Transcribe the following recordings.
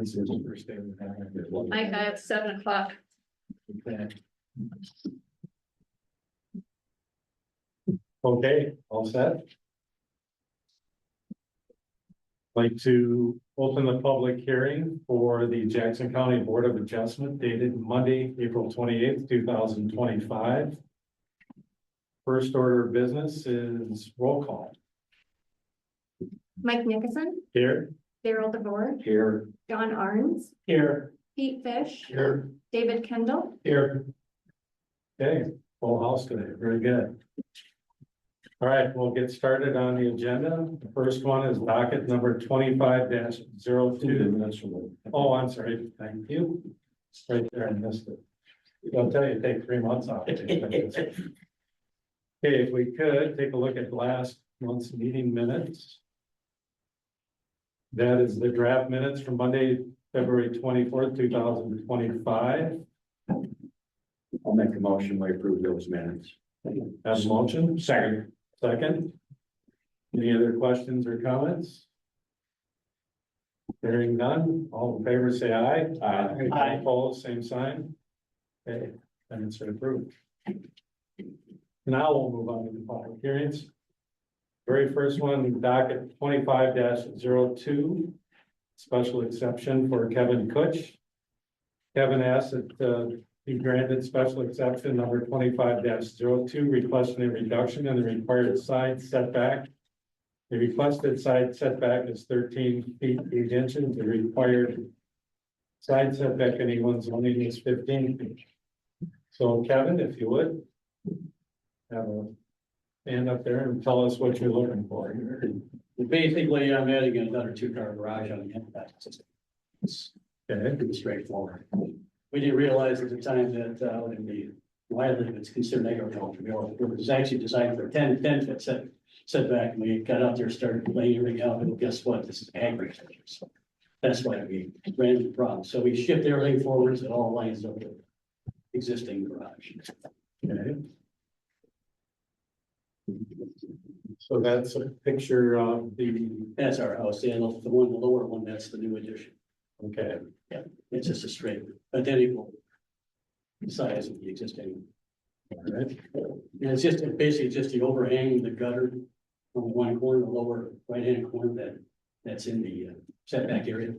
This is the first day we've had it. Mike, I have 7 o'clock. Okay, all set. Like to open the public hearing for the Jackson County Board of Adjustment dated Monday, April 28th, 2025. First order of business is roll call. Mike Nickerson, Here. Daryl DeVore, Here. Don Arns, Here. Pete Fish, Here. David Kendall, Here. Okay, full house today, very good. All right, we'll get started on the agenda. The first one is docket number 25-02. Oh, I'm sorry, thank you. Right there, I missed it. I'll tell you, take 3 months off. Okay, if we could, take a look at last month's meeting minutes. That is the draft minutes from Monday, February 24th, 2025. I'll make a motion, we approve those minutes. Have a motion? Second. Second. Any other questions or comments? Hearing none, all in favor say aye. Aye. Opposed, same sign. Okay, minutes are approved. Now we'll move on to the public hearings. Very first one, docket 25-02. Special exception for Kevin Kutch. Kevin asked that he granted special exception number 25-02, requesting a reduction in the required side setback. The requested side setback is 13 feet 8 inches. The required side setback in anyone's zoning is 15 feet. So Kevin, if you would, have a stand up there and tell us what you're looking for. Basically, I'm adding another 2-car garage on the impact system. It's Okay, pretty straightforward. We didn't realize at the time that, in the widely, it's considered agricultural. It was actually designed for 10 foot setback. And we got out there, started laying everything out, and guess what? This is agriculture. So that's why we ran into problems. So we shift everything forwards, it all lines up with existing garage. okay. So that's a picture of the, That's our house, and the lower one, that's the new addition. okay, It's just a straight, identical size of the existing. all right, And it's just, basically just the overhang, the gutter on the one corner, the lower right-hand corner that's in the setback area.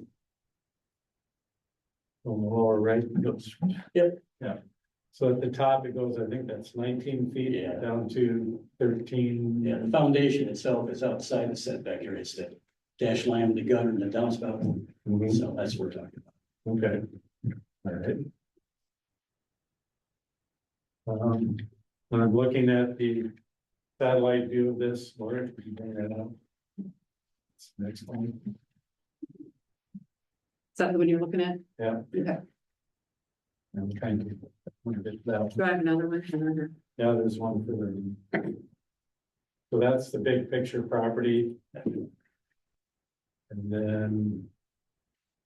on the lower right. Goes. Yep. Yeah, so at the top it goes, I think that's 19 feet Yeah. down to 13. Yeah, the foundation itself is outside the setback area. It's the dash line, the gutter and the downspout. Mhm. So that's what we're talking about. Okay, all right. When I'm looking at the satellite view of this, Laura, could you bring that up? Next one, Is that the one you're looking at? yeah. Okay. I'm kind of. Do I have another one? Yeah, there's one for the. So that's the big picture property. And then,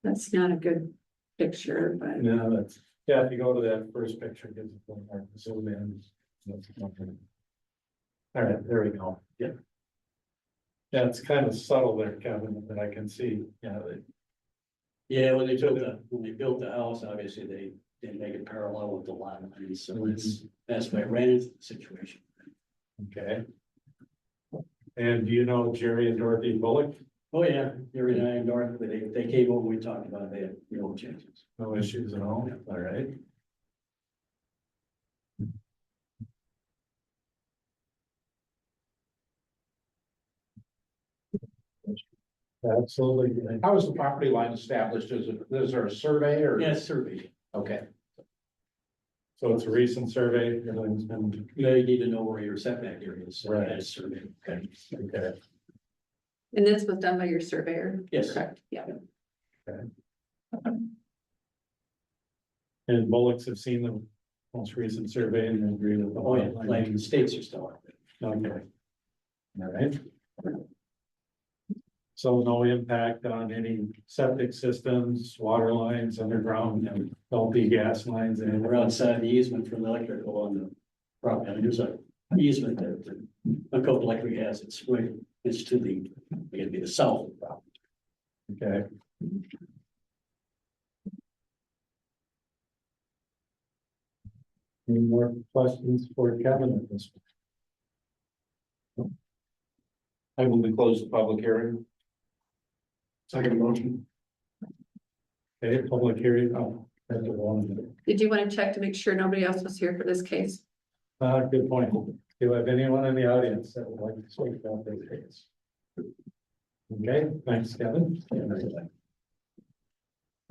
That's not a good picture, but no, that's, yeah, if you go to that first picture, it gives it a little more zoom in. All right, there we go. Yeah. Yeah, it's kind of subtle there, Kevin, that I can see, yeah. Yeah, when they built the house, obviously they didn't make it parallel with the lot line. So that's why I ran into the situation. Okay. And do you know Jerry and Dorothy Bullock? Oh, yeah, Gary and I and North, they came over, we talked about it, they had no changes. No issues at all, all right. Absolutely. How is the property line established? Is there a survey or? Yeah, survey. Okay, So it's a recent survey, everything's been, You know, you need to know where your setback area is. So Right. that is survey. Okay. okay, and this was done by your surveyor? Yes. Correct, yeah. and Bullocks have seen the most recent survey and agree with the. Oh, yeah, like the states are still out there. Okay. All right. So no impact on any septic systems, water lines, underground, and LP gas lines, And and we're outside the easement from the electrical on the property. I mean, there's a easement that Uncle Electric has. It's right, it's to the, it'd be the south of the property. okay. Any more questions for Kevin at this point? I will close the public hearing. Second motion. Okay, public hearing, that's a long. Did you want to check to make sure nobody else was here for this case? Good point. Do you have anyone in the audience that would like to speak about this case? Okay, thanks, Kevin.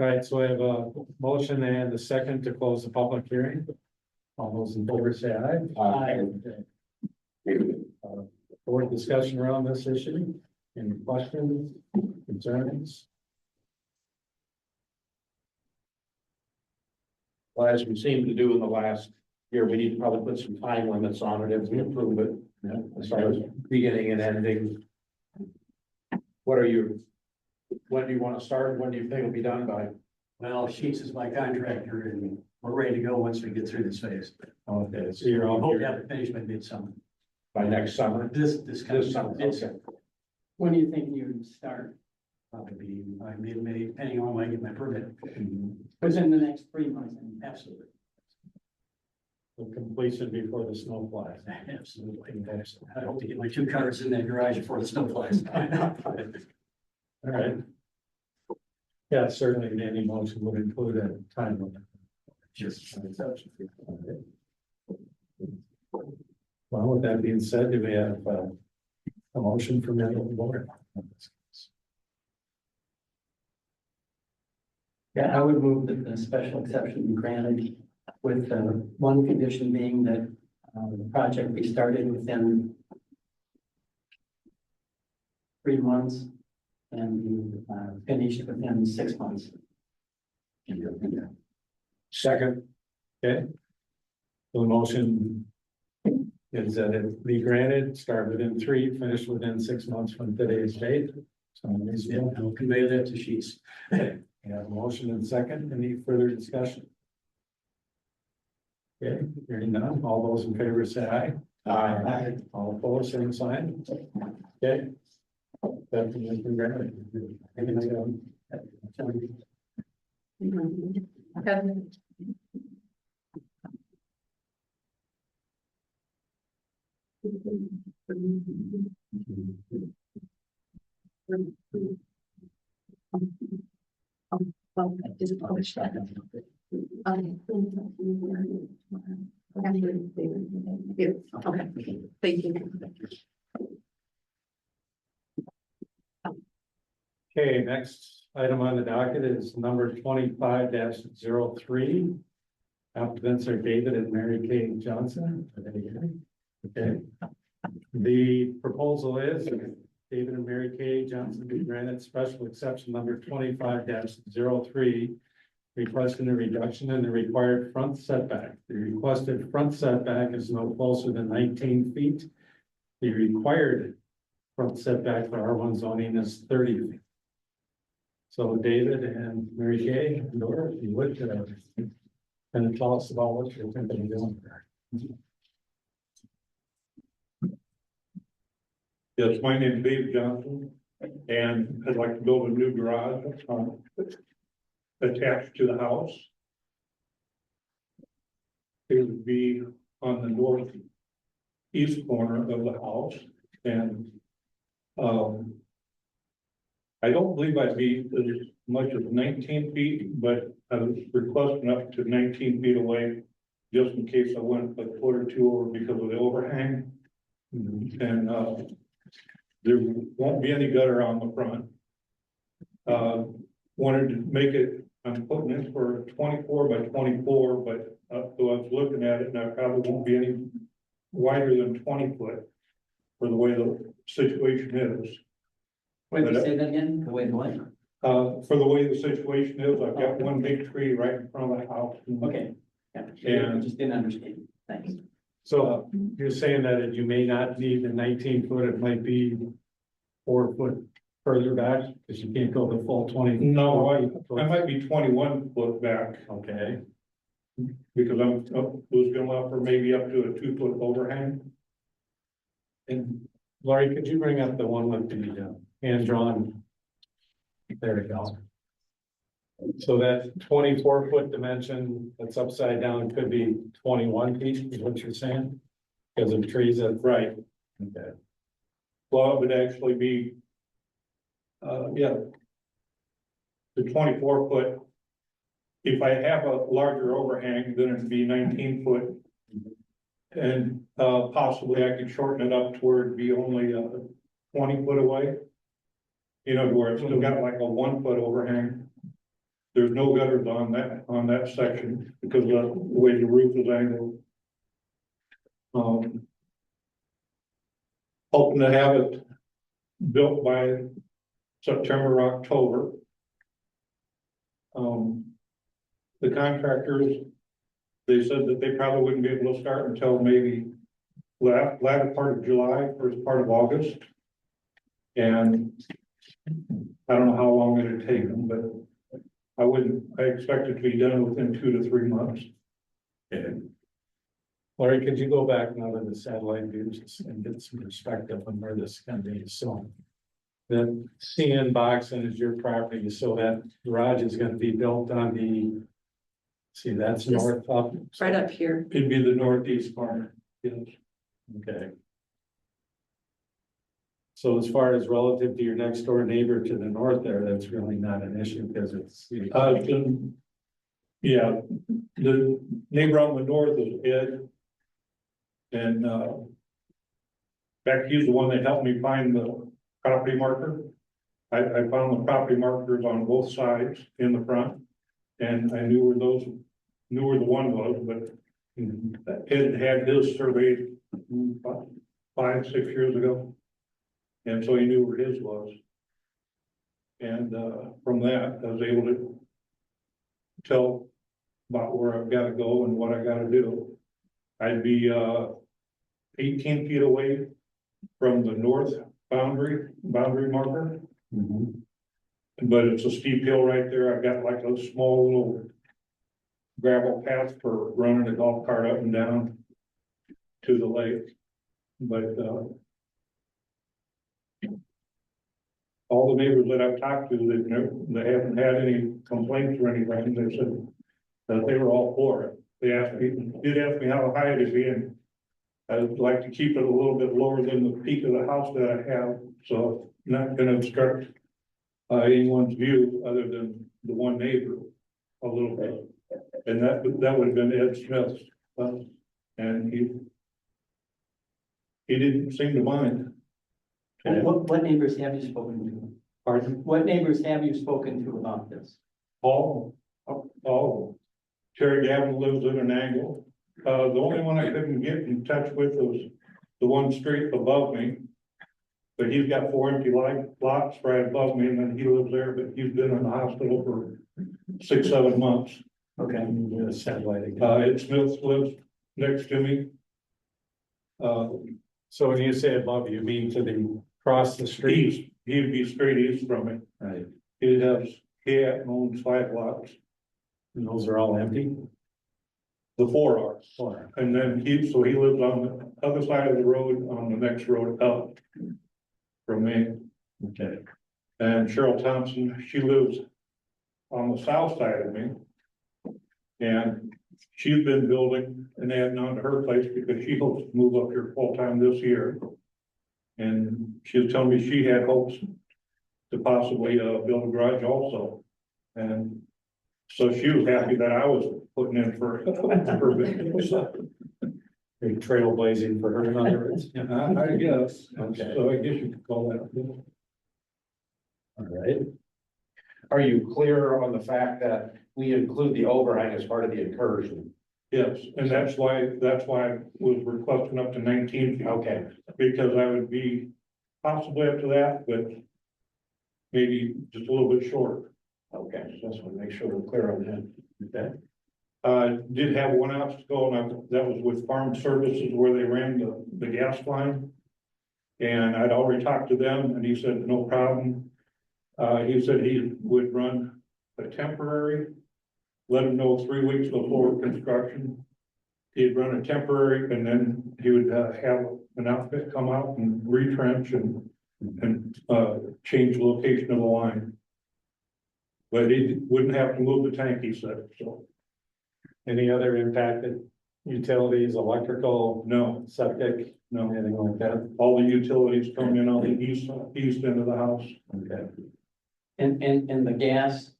All right, so I have a motion and a second to close the public hearing. All those in favor say aye. Board discussion around this issue? Any questions, concerns? Well, as we seem to do in the last year, we need to probably put some time limits on it if we approve it. As far as beginning and ending. What are you, when do you want to start? When do you think it'll be done by? Well, Sheets is my contractor and we're ready to go once we get through this phase. Okay, so you're I all hope to here. have it finished by midsummer. By next summer? This kind of This summer, it's okay. When do you think you would start? probably by mid-May, depending on when I get my permit. Within the next 3 months? Absolutely, The completion before the snow flies. absolutely. I hope to get my 2 cars in that garage before the snow flies. All right. Yeah, certainly any motion would include a time limit. Just. Well, with that being said, do we have a motion from the board? Yeah, I would move that the special exception be granted with one condition being that the project be started within 3 months and be finished within 6 months. Second. Okay. The motion is that it be granted, start within 3, finish within 6 months from today's date. So, Yeah, I'll convey that to Sheets. yeah, motion and second, any further discussion? Okay, hearing none, all those in favor say aye. Aye. All opposed, same sign. Okay. That has been granted. Kevin? Is it published? Okay. Okay, thank you. Okay, next item on the docket is number 25-03. Applicants are David and Mary Kay Johnson. Okay. The proposal is David and Mary Kay Johnson be granted special exception number 25-03, requesting a reduction in the required front setback. The requested front setback is no closer than 19 feet. The required front setback for R1 zoning is 30 feet. So David and Mary Kay, Dora, if you would, and tell us about what you're thinking of doing there. Yes, my name is Dave Johnson, and I'd like to build a new garage attached to the house. It would be on the northeast corner of the house, and I don't believe I'd be as much as 19 feet, but I was requesting up to 19 feet away, just in case I went a foot or 2 over because of the overhang. And there won't be any gutter on the front. Wanted to make it, I'm putting this for 24 by 24, but so I was looking at it and I probably won't be any wider than 20 foot for the way the situation is. Wait, you say that again? Wait, what? For the way the situation is, I've got one big tree right in front of the house. Okay. Yeah, And- I just didn't understand. Thanks. So you're saying that you may not need the 19 foot, it might be 4 foot further back, because you can't go the full 20. No, I might be 21 foot back Okay, because was going to offer maybe up to a 2 foot overhang. and Laurie, could you bring up the one with the hand drawn? There we go. So that 24-foot dimension that's upside down could be 21 feet, is what you're saying? Because of trees that, Right, okay. Well, it would actually be. Yeah. The 24-foot. If I have a larger overhang, then it'd be 19 foot. And possibly I could shorten it up to where it'd be only 20 foot away. You know, to where it's still got like a 1 foot overhang. There's no gutters on that section because of the way the roof is angled. Hoping to have it built by September, October. The contractors, they said that they probably wouldn't be able to start until maybe latter part of July, first part of August. And I don't know how long it'd take them, but I expect it to be done within 2 to 3 months. Okay. Larry, could you go back now to the satellite views and get some perspective on where this is gonna be? So the CN Boxen is your property, so that garage is gonna be built on the, see, that's This- north up. Right up here. It'd be the northeast corner, yes. Okay. So as far as relative to your next door neighbor to the north there, that's really not an issue because it's. Yeah, the neighbor on the north is Ed. And, Beck, he's the one that helped me find the property marker. I found the property markers on both sides in the front. And I knew where the one was, but Ed had his surveyed about 5, 6 years ago. And so he knew where his was. And, from that, I was able to tell about where I've got to go and what I got to do. I'd be, 18 feet away from the north boundary marker. Mhm. But it's a steep hill right there. I've got like a small little gravel path for running a golf cart up and down to the lake. But, all the neighbors that I've talked to, they haven't had any complaints or anything. They said that they were all for it. They did ask me how high it'd be, and I'd like to keep it a little bit lower than the peak of the house that I have, so not gonna obstruct anyone's view other than the one neighbor a little bit. And that would have been Ed Smith, and he didn't seem to mind. What neighbors have you spoken to? Pardon? What neighbors have you spoken to about this? All. Terry Gavin lives in an angle. The only one I couldn't get in touch with was the one straight above me. But he's got 4 empty lots right above me, and then he lives there, but he's been in the hospital for 6, 7 months. Okay. Yeah, satellite again. Ed Smith lives next to me. So when you say above, you mean to the, across the street? He'd be straight east from me. Right, He owns 5 lots. and those are all empty? The 4 are. Or, And then he lives on the other side of the road, on the next road up from me. okay, And Cheryl Thompson, she lives on the south side of me. And she's been building and adding on to her place because she hopes to move up here full time this year. And she was telling me she had hopes to possibly build a garage also. And so she was happy that I was putting in for business. big trailblazing for her, in other words. I guess. Okay. So I guess you could call that. All right, are you clear on the fact that we include the overhang as part of the incursion? Yes, and that's why I was requesting up to 19 feet. Okay, Because I would be possibly up to that, but maybe just a little bit short. okay, just want to make sure we're clear on that. okay, Did have one obstacle, and that was with Farm Services where they ran the gas line. And I'd already talked to them, and he said, no problem. He said he would run a temporary, let him know 3 weeks before construction. He'd run a temporary, and then he would have an outfit come out and retrench and change the location of the line. But he wouldn't have to move the tank, he said, so, Any other impacted utilities, electrical, no, septic, no. anything like that? All the utilities come in on the east end of the house. Okay. And the gas.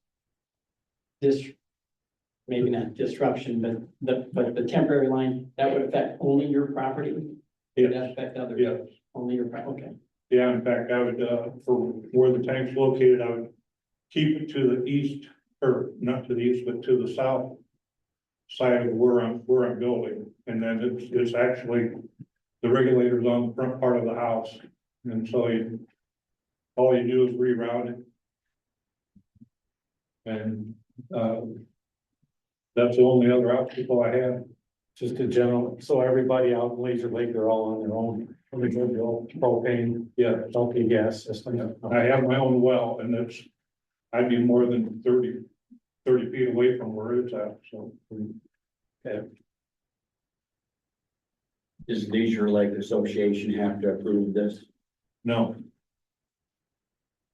Maybe not disruption, but the temporary line, that would affect only your property? Would that Yes, affect others? yes. Only your property, okay. Yeah, in fact, I would, for where the tank's located, I would keep it to the east, or not to the east, but to the south side of where I'm building, and then it's actually, the regulator's on the front part of the house, and so all you do is reroute it. And, that's the only other obstacle I have. Just a general, so everybody out in Leisure Lake, they're all on their own, individual propane, Yeah, LP gas system. I have my own well, and I'd be more than 30 feet away from where it's at, so. Does Leisure Lake Association have to approve this? No.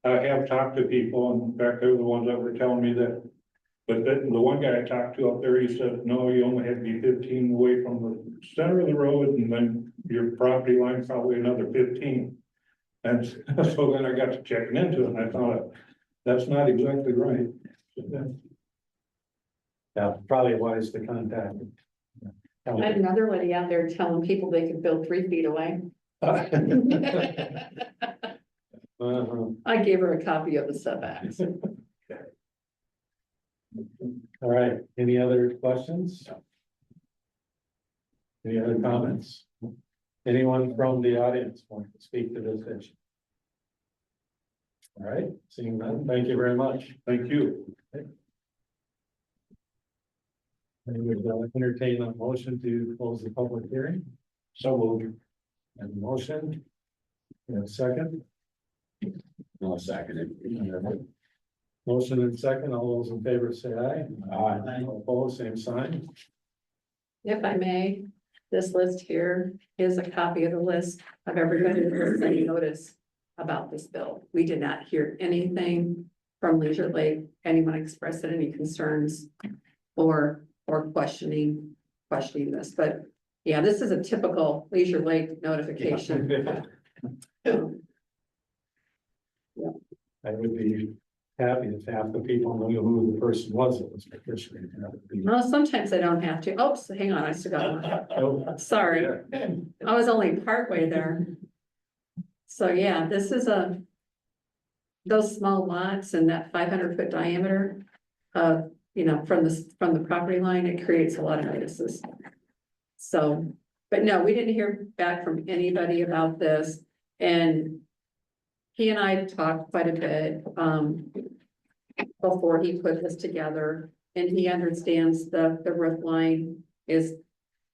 I have talked to people, and in fact, they're the ones that were telling me that. But the one guy I talked to up there, he said, no, you only have to be 15 away from the center of the road, and then your property line probably another 15. And so then I got to checking into it, and I thought, that's not exactly right. Yeah, probably wise to contact. I had another lady out there telling people they could build 3 feet away. I gave her a copy of the setbacks. All right, any other questions? Any other comments? Anyone from the audience want to speak to this issue? All right, seeing none, thank you very much. Thank you. I would entertain a motion to close the public hearing. So moved. And motion. And a second. No, second. Motion and second, all those in favor say aye. Aye. All opposed, same sign. If I may, this list here is a copy of the list of everybody who has any notice about this bill. We did not hear anything from Leisure Lake, anyone expressed any concerns or questioning this, but yeah, this is a typical Leisure Lake notification. I would be happy if half the people knew who the person was that was petitioning. Well, sometimes I don't have to. Oops, hang on, I still got one. Oh, Sorry, yeah. I was only partway there. So yeah, this is those small lots and that 500-foot diameter, from the property line, it creates a lot of notices. So, but no, we didn't hear back from anybody about this, and he and I talked quite a bit, before he put this together, and he understands the roof line is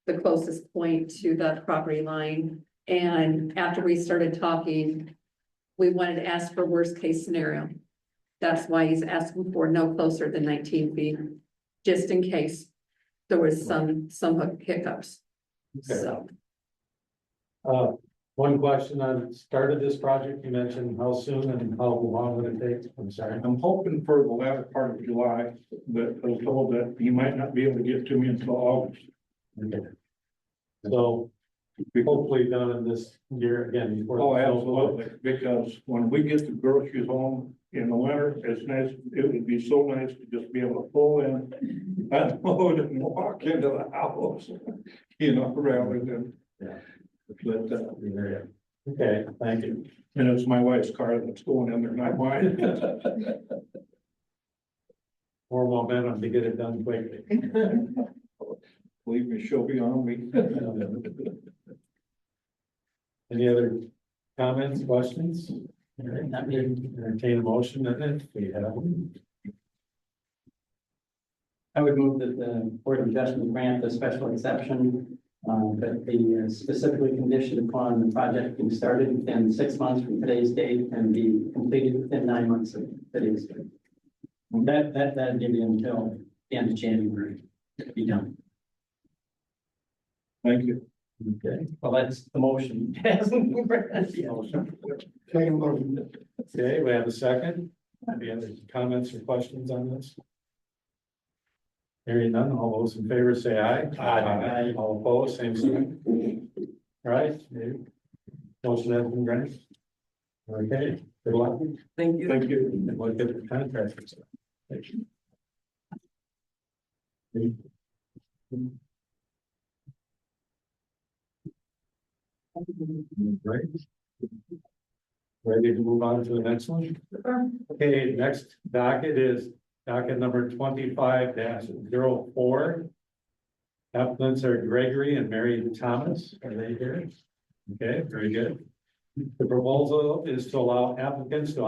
the closest point to the property line. And after we started talking, we wanted to ask for worst case scenario. That's why he's asking for no closer than 19 feet, just in case there was some hiccups. Okay. So, One question on started this project, you mentioned how soon and how long would it take? I'm sorry. I'm hoping for the latter part of July, but I was told that he might not be able to get to me until August. Okay. So hopefully done in this year again before. Oh, absolutely, because when we get the groceries home in the winter, it's nice, it would be so nice to just be able to pull in, unload and walk into the house, rather than. Yeah. But, Okay, thank you. and it's my wife's car that's going in there, not mine. More momentum to get it done quickly. Believe me, she'll be on me. Any other comments, questions? All right, Not me. entertain a motion then if we have one. I would move that the Board of Adjustment grant the special exception, but be specifically conditioned upon the project being started within 6 months from today's date and be completed within 9 months of today's date. And that'd give you until the end of January to be done. Thank you. Okay. Well, that's the motion. Okay, we have a second. Any other comments or questions on this? Hearing none, all those in favor say aye. Aye. All opposed, same sign. All right, motion has been granted. Okay, good luck. Thank you. Thank you. And we'll get the contractors. Thank you. Right. Ready to move on to the next one? Okay, next docket is docket number 25-04. Applicants are Gregory and Mary Thomas. Are they here? Okay, very good. The proposal is to allow applicants to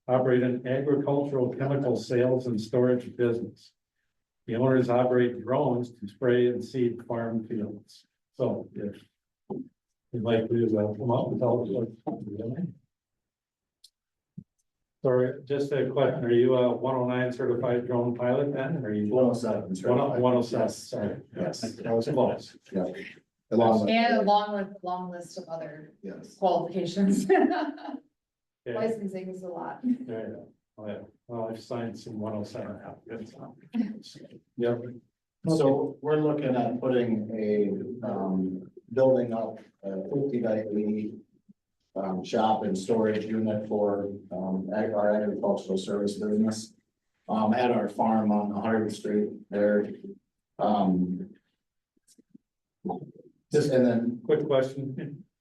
operate an agricultural chemical sales and storage business. The owners operate drones to spray and seed farm fields. So if you'd like to come up and tell us what you're doing. Sorry, just a question. Are you a 109 certified drone pilot then? Or are you 107. 107? Sorry. Yes. That was close. Yeah. Along with, And along with long list of other yes. qualifications. Okay. Licensing is a lot. There you go. Oh, yeah. Well, I've signed some 107 applicants. Yep. So we're looking at putting a, building up a 50 by 80 shop and storage unit for, our agricultural service business. At our farm on 100th Street there. Just, and then Quick question.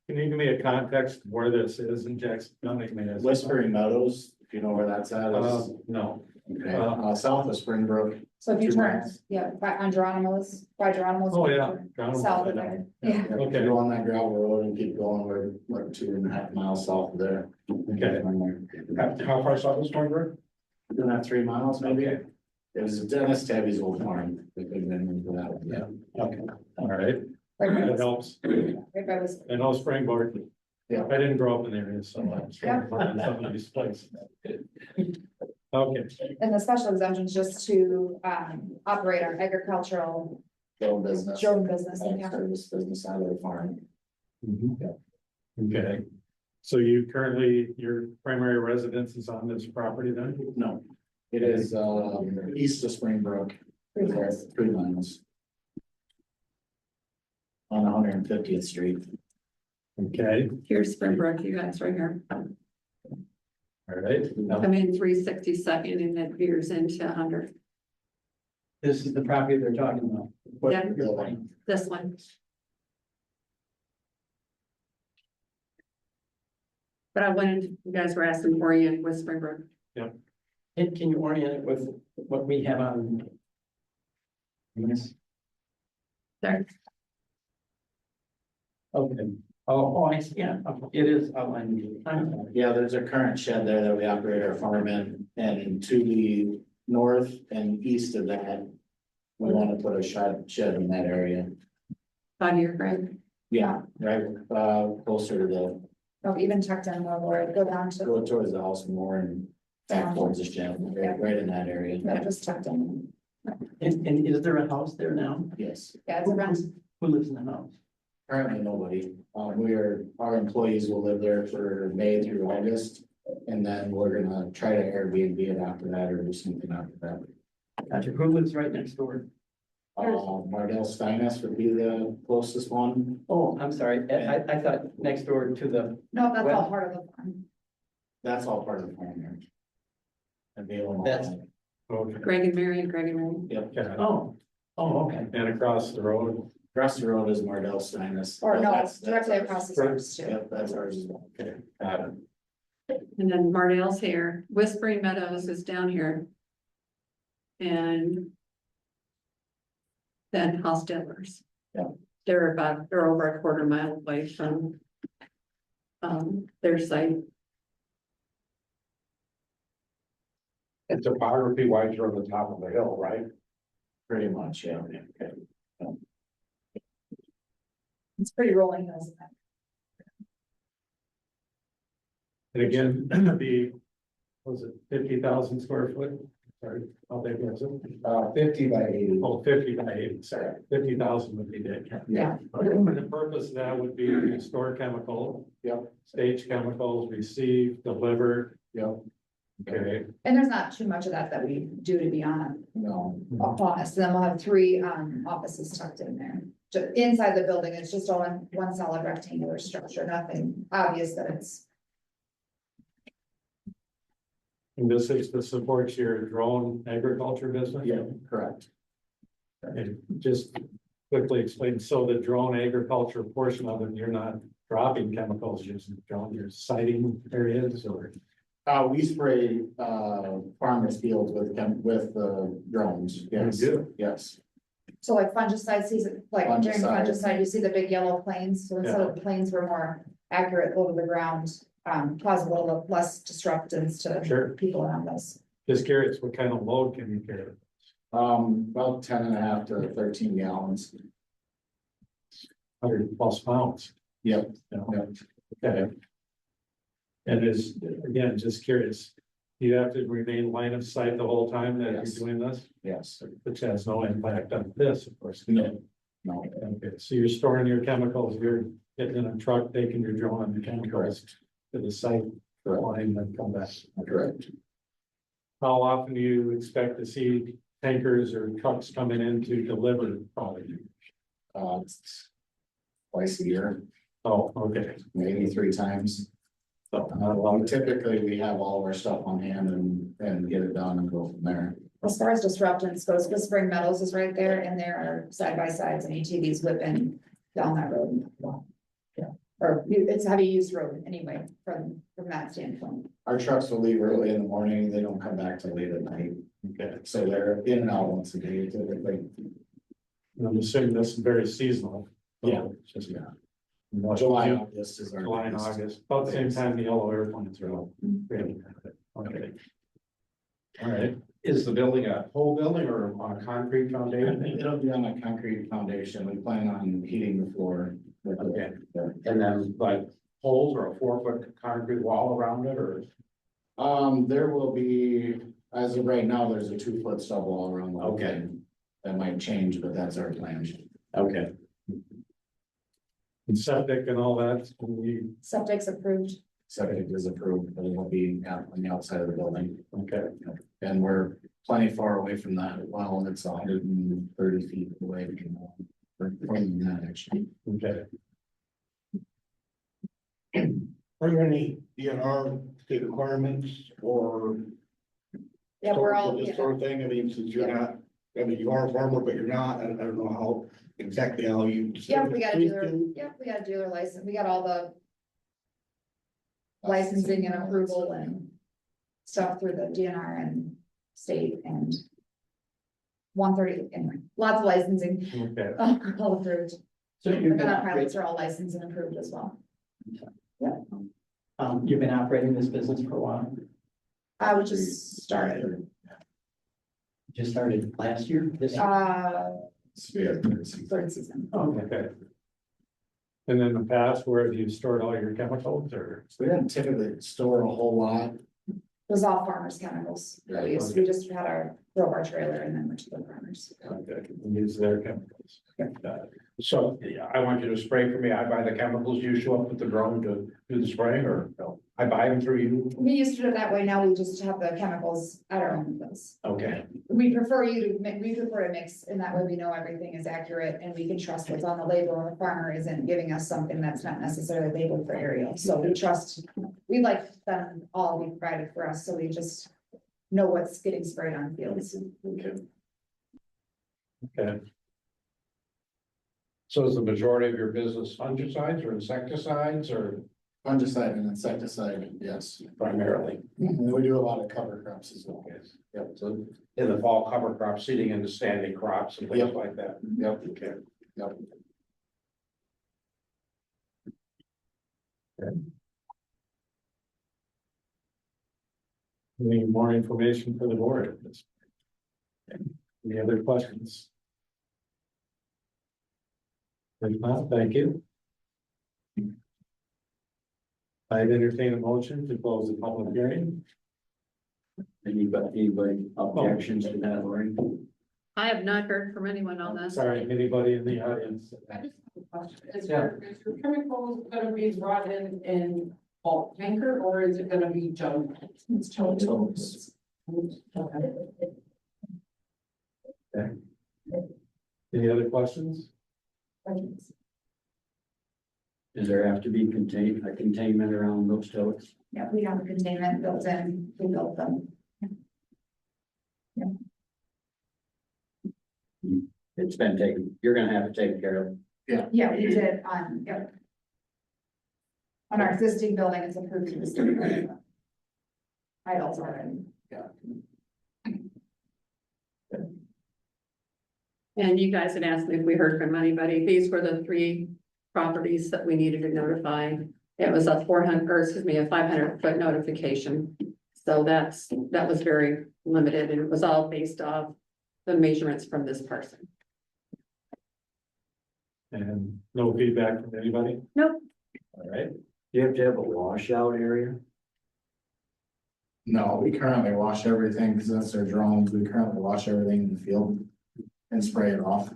Can you give me a context of where this is in Jackson County? Whispering Meadows, if you know where that's at, is, No. okay, south of Springbrook. So if you 2 turn, miles. yeah, by Geronimo's. Oh, yeah. South of there, yeah. If you Okay. go on that gravel road and keep going, we're like 2.5 miles south of there. Okay. How far south is Springbrook? 2.5, 3 miles maybe. Okay. It was Dennis Tabby's old farm. We couldn't get into that. Yeah. Okay. All right. Right by That Whis- helps. right by Whis- I know Springboard. Yeah. I didn't grow up in the area, so I'm Yeah. from some of these places. Okay, And the special exemption is just to operate our agricultural Drone business. drone business in Ag town. Service business out of the farm. okay. So you currently, your primary residence is on this property then? No, it is east of Springbrook. 3 miles. 3 miles. On 150th Street. Okay, Here's Springbrook, you guys right here. all right. I'm in 362nd and it veers into 100. This is the property they're talking about. What Yeah. you're saying. This one. But I went into, you guys were asking for you with Springbrook. Can you orient it with what we have on? Yes. There. Okay. Oh, I see, yeah, it is outlined. Yeah, there's a current shed there that we operate our farm in, and to the north and east of that. We want to put a shed in that area. 5-year grant. Yeah, right, closer to the, Oh, even tucked in more, or go down to, go towards the house more and back towards the shed, right in that area. no, just tucked in. And is there a house there now? Yes, Yeah, it's around, Who lives in the house? currently nobody. Our employees will live there for May through August. And then we're gonna try to Airbnb it after that or do something after that. Gotcha. Who lives right next door? Mardell Steiness would be the closest one. Oh, I'm sorry. I thought next door to the, no, that's all Well- part of the farm. That's all part of the farm there. And they own all That's- that. Okay, Greg and Mary and Greg and Mary. Yep, yeah. oh, okay. And across the road. across the road is Mardell Steiness. Or no, That's- directly that's across the Correct. street too. Yep, that's ours as well. Okay, got it. And then Mardell's here. Whispering Meadows is down here. And then Hostetler's. Yeah. They're over a quarter mile away from their site. And topography wise, you're on the top of the hill, right? Pretty much, yeah. Okay. It's pretty rolling hills. And again, was it 50,000 square foot? Sorry, how big was it? 50 by 80. Oh, 50 by 80, sorry, 50,000 would be big. Yeah. And the purpose of that would be to store chemical, Yep, stage chemicals, receive, deliver, yep. Okay, And there's not too much of that we do, to be No, honest. Then we'll have three, offices tucked in there. Inside the building, it's just all one solid rectangular structure, nothing obvious that it's. and this is to support your drone agriculture business? yeah, correct. And just quickly explain, so the drone agriculture portion of it, you're not dropping chemicals using drone, you're siting areas or? We spray, farmers fields with drones, yes, You do? yes, So like fungicide season, like during Fungicide. fungicide, you see the big yellow planes, so instead of the planes were more accurate over the ground. Cause a little less disruptance to Sure. people around us. Just curious, what kind of load can you carry? about 10.5 to 13 gallons. 100+ pounds. Yep, you know? yep. Okay. And is, again, just curious, you have to remain line of sight the whole time that Yes. you're doing this, Yes, which has no impact on this, of course. no, no, Okay, so you're storing your chemicals, you're getting in a truck, taking your drone and the chemicals to the site, correct, line and come back. correct. How often do you expect to see tankers or trucks coming in to deliver product? It's twice a year, Oh, okay. maybe 3 times. So not a lot. Typically, we have all of our stuff on hand and get it done and go from there. As far as disruptance goes, Whispering Meadows is right there and there are side by sides and ATVs whipping down that road. Yeah. Or it's a heavy use road anyway, from that standpoint. Our trucks will leave early in the morning, they don't come back till late at night. Okay. So they're in and out once a day typically. I'm assuming this is very seasonal. So Yeah. it's Just, Yeah. What, July, August is our. July and biggest. August, about the same time the yellow airplanes are out. Okay. All right, Is the building a whole building or on a concrete foundation? It'll be on a concrete foundation. We plan on heating the floor. with the- Okay. And then like holes or a 4-foot concrete wall around it or? There will be, as of right now, there's a 2-foot stub wall around the whole Okay. thing. That might change, but that's our plan. Okay. and septic and all that, we, Septic's approved. Septic is approved, but it will be out on the outside of the building. okay, And we're plenty far away from that. Well, it's 130 feet away from that actually. okay. Are there any DNR state requirements or? Yeah, we're all, This sort of thing, I mean, since you're not, I mean, you are a farmer, but you're not, I don't know how, exactly how you. yeah, we got a dealer, we got a dealer license. We got all the licensing and approval and stuff through the DNR and state and 130, anyway, lots of licensing, Okay, all approved. So The you've been gun pilots operating, are all licensed and approved as well. you've been operating this business for a while? We just started, Just started last year, this year? Yeah, third season. Oh, okay. okay. And in the past, where have you stored all your chemicals or? So we didn't typically store a whole lot. It was all farmers chemicals. We just had our crowbar trailer and then went to the farmers. Use their chemicals. So yeah, I want you to spray for me. I buy the chemicals. You show up with the drone to do the spraying or no? I buy them through you? We used to do it that way. Now we just have the chemicals at our own place. Okay. We prefer we prefer to mix, and that way we know everything is accurate and we can trust what's on the label, and the farmer isn't giving us something that's not necessarily labeled for aerial. So we trust, we like them all be provided for us, so we just know what's getting sprayed on fields. Okay, So is the majority of your business fungicides or insecticides or Fungicide and insecticide, yes. primarily? And we do a lot of cover crops as well. Yep, so in the fall cover crop seeding into standing crops and things Yep. like that. Yep, Okay. yep. any more information for the board? Any other questions? If not, thank you. I'd entertain a motion to close the public hearing. Anybody objections to that, Lori? I have not heard from anyone on that. Sorry, anybody in the audience? Is your chemicals gonna be brought in bulk tanker, or is it gonna be junk? It's totes. Any other questions? Does there have to be a containment around those totes? Yeah, we have a containment built in, we built them. It's been taken, you're gonna have to take care of. Yeah, we did on, yep. On our existing building, it's approved to the state. Titles already. And you guys had asked me if we heard from anybody. These were the 3 properties that we needed to notify. It was a 400, or excuse me, a 500-foot notification. So that was very limited, and it was all based off the measurements from this person. And no feedback from anybody? Nope. All right, You have to have a washout area? No, we currently wash everything, because that's our drones, we currently wash everything in the field and spray it off.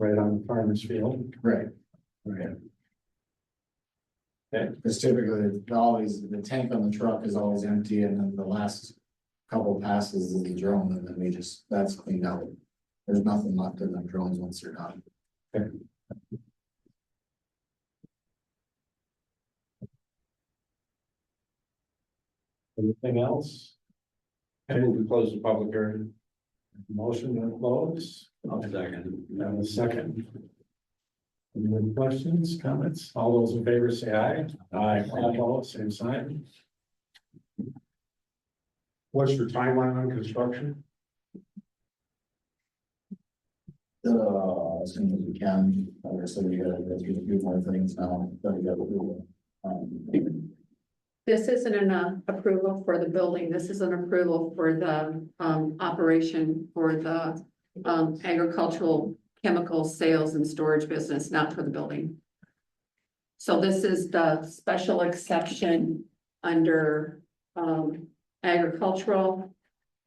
right on the farmer's field. Right. Okay. Because typically, the tank on the truck is always empty, and then the last couple passes is the drone, and then that's cleaned out. There's nothing left in the drones once they're done. Anything else? I move we close the public hearing. Motion to close, I'll second. and a second. Any other questions, comments? All those in favor say aye. Aye. All opposed, same sign. What's your timeline on construction? As soon as we can, like I said, we gotta go through a few more things now, that we gotta do. This isn't an approval for the building. This is an approval for the operation for the agricultural chemical sales and storage business, not for the building. So this is the special exception under agricultural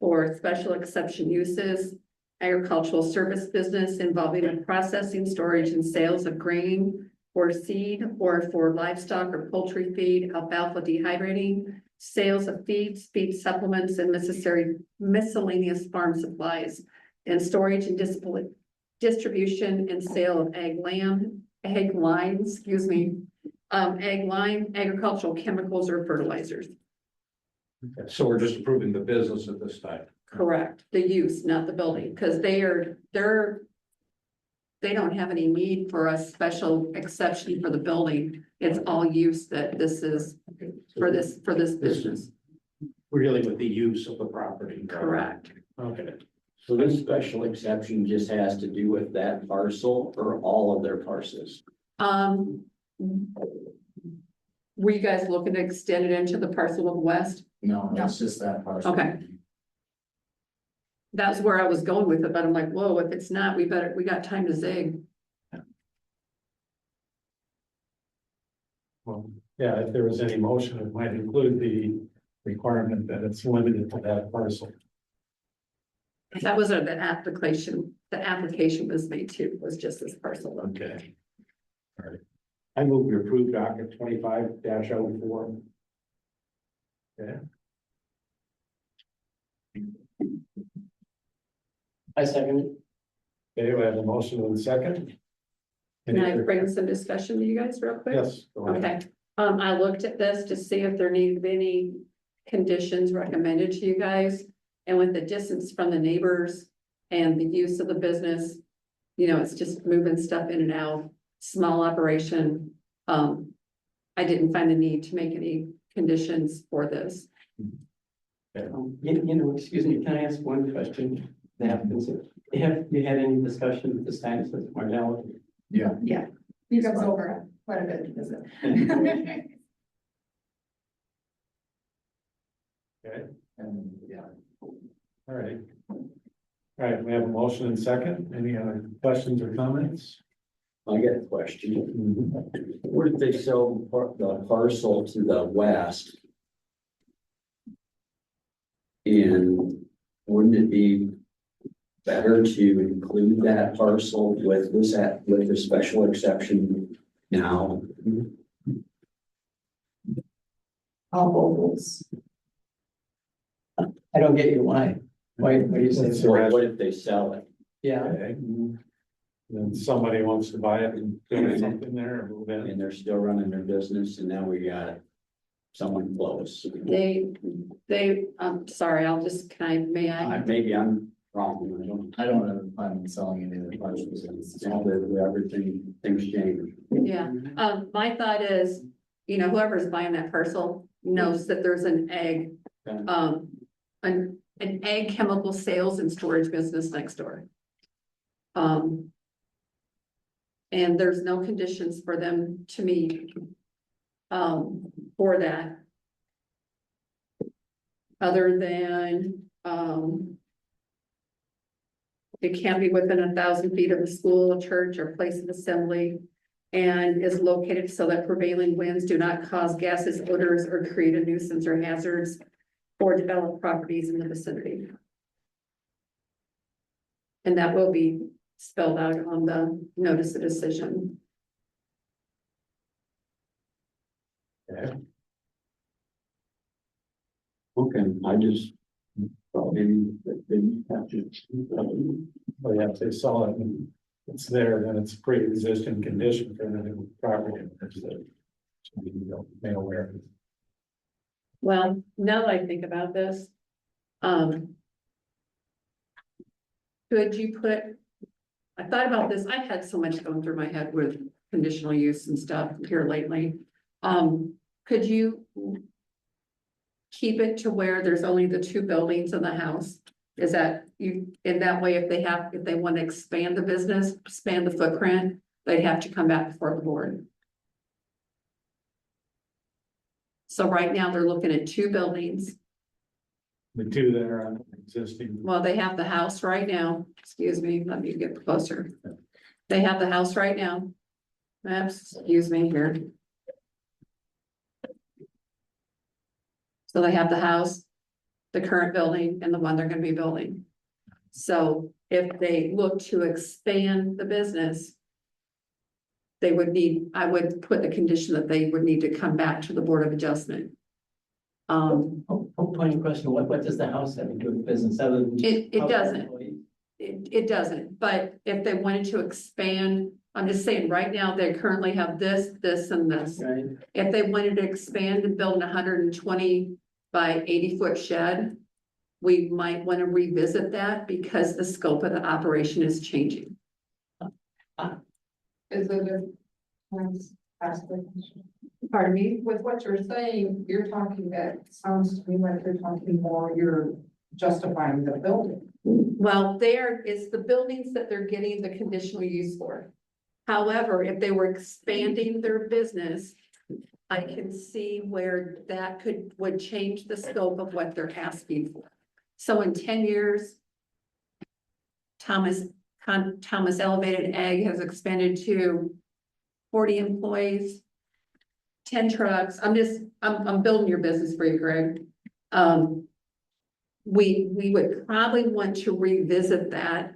or special exception uses, agricultural service business involving the processing, storage, and sales of grain or seed, or for livestock or poultry feed, alfalfa dehydrating, sales of feeds, feed supplements, and necessary miscellaneous farm supplies, and storage and distribution and sale of egg line, agricultural chemicals or fertilizers. So we're just approving the business at this time. Correct, the use, not the building, because they don't have any need for a special exception for the building. It's all use that this is for this business. Really with the use of the property. Correct. Okay. So this special exception just has to do with that parcel or all of their parcels? Were you guys looking to extend it into the parcel of west? No, it's just that parcel. Okay. That's where I was going with it, but I'm like, whoa, if it's not, we got time to zig. Well, yeah, if there was any motion, it might include the requirement that it's limited to that parcel. That was the application was made to, was just this parcel. Okay. All right. I move we approve docket 25-04. Okay. I second it. Okay, we have a motion and a second. Can I bring some discussion to you guys real quick? Yes. go ahead. Okay, I looked at this to see if there needed to be any conditions recommended to you guys. And with the distance from the neighbors and the use of the business, you know, it's just moving stuff in and out, small operation. I didn't find the need to make any conditions for this. Excuse me, can I ask one question? Have you had any discussion with the science with Marnell? Yeah. He comes over quite a bit to visit. Okay, And, yeah. all right. All right, we have a motion and second. Any other questions or comments? I got a question. What if they sell the parcel to the west? And wouldn't it be better to include that parcel with this with the special exception now? All ovals. I don't get you, why? Why do you say? That's that? right. What if they sell it? Yeah, Okay. Then somebody wants to buy it and do something there or move in. And they're still running their business and now we got someone close. I'm sorry, may I? Maybe I'm wrong. I don't have a plan on selling any of the parcels. It's all the everything, things change. Yeah, my thought is, you know, whoever's buying that parcel knows that there's an egg, Okay. an egg chemical sales and storage business next door. And there's no conditions for them to meet, for that. Other than, it can't be within 1,000 feet of a school, a church, or place of assembly, and is located so that prevailing winds do not cause gases, odors, or create a nuisance or hazards for developed properties in the vicinity. And that will be spelled out on the notice of decision. Okay, I just thought maybe that they have to. Well, yeah, if they sell it and it's there, then it's pre-existing condition for the new property. So you know, made aware. Well, now that I think about this, could you put, I thought about this, I've had so much going through my head with conditional use and stuff here lately. Could you keep it to where there's only the 2 buildings in the house? Is that you, in that way, if they want to expand the business, expand the footprint, they'd have to come back before the board. So right now, they're looking at 2 buildings. The 2 that are on existing. Well, they have the house right now. Excuse me, let me get closer. They have the house right now. Excuse me here. So they have the house, the current building, and the one they're gonna be building. So if they look to expand the business, they would need, I would put the condition that they would need to come back to the Board of Adjustment. point of question, what does the house have to do with business other than? It doesn't. It doesn't, but if they wanted to expand, I'm just saying, right now, they currently have this, this, and this. Right, If they wanted to expand and build 120 by 80-foot shed, we might want to revisit that because the scope of the operation is changing. Is it a? Ask the question. Pardon me? With what you're saying, you're talking that sounds to me like you're talking more, you're justifying the building. Well, there is the buildings that they're getting the conditional use for. However, if they were expanding their business, I can see where that would change the scope of what they're asking for. So in 10 years, Thomas Elevated Ag has expanded to 40 employees, 10 trucks. I'm building your business for you, Greg. We would probably want to revisit that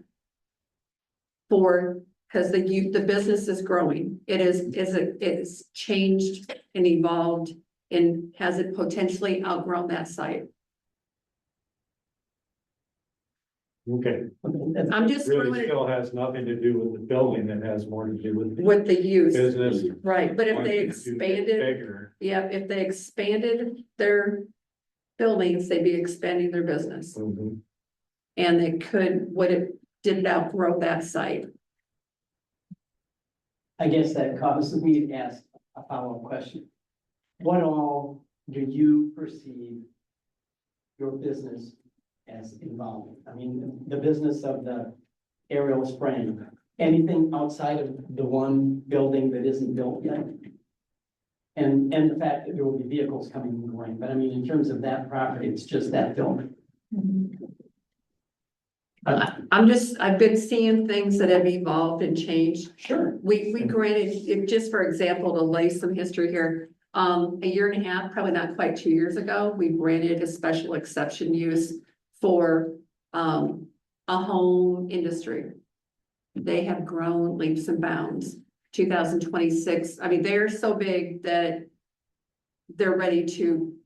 because the business is growing. It's changed and evolved, and has it potentially outgrown that site? Okay, I'm just really throwing it still has nothing to do with the building, that has more to do with the with the use, business. right? But if they Wanting to do expanded, Bigger. yeah, if they expanded their buildings, they'd be expanding their business. Mhm. And they did it outgrow that site? I guess that causes me to ask a follow-up question. What all do you perceive your business as involving? I mean, the business of the aerial spraying, anything outside of the one building that isn't built yet? And the fact that there will be vehicles coming and going, but I mean, in terms of that property, it's just that building. I've been seeing things that have evolved and changed. Sure. We granted, just for example, to lay some history here, a year and a half, probably not quite 2 years ago, we granted a special exception use for a home industry. They have grown leaps and bounds. 2026, I mean, they're so big that they're ready to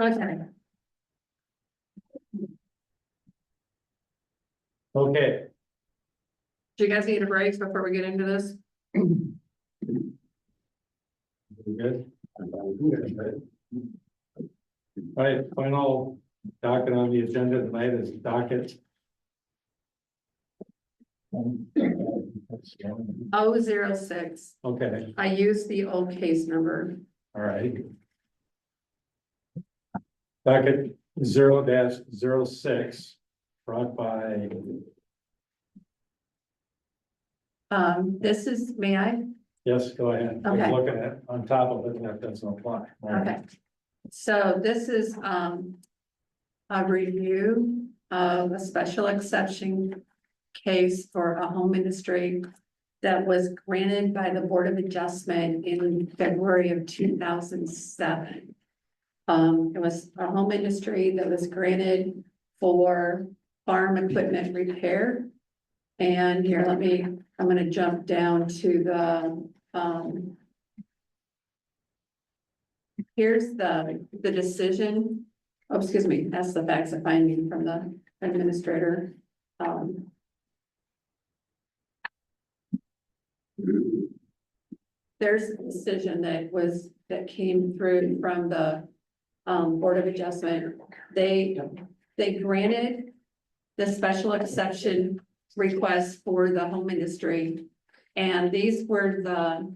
Okay, Okay, do you guys need a break before we get into this? we good? All right, final docket on the agenda tonight is docket. 006. Okay, I used the old case number. all right. Docket 0-06 brought by, This is, may I? yes, go ahead. I was Okay. looking at on top of it, and that doesn't apply. All right. Okay. So this is, a review of a special exception case for a home industry that was granted by the Board of Adjustment in February of 2007. It was a home industry that was granted for farm equipment repair. And here, I'm gonna jump down to here's the decision. Oh, excuse me, that's the facts of finding from the administrator. There's a decision that came through from the Board of Adjustment. They granted the special exception request for the home industry. And these were the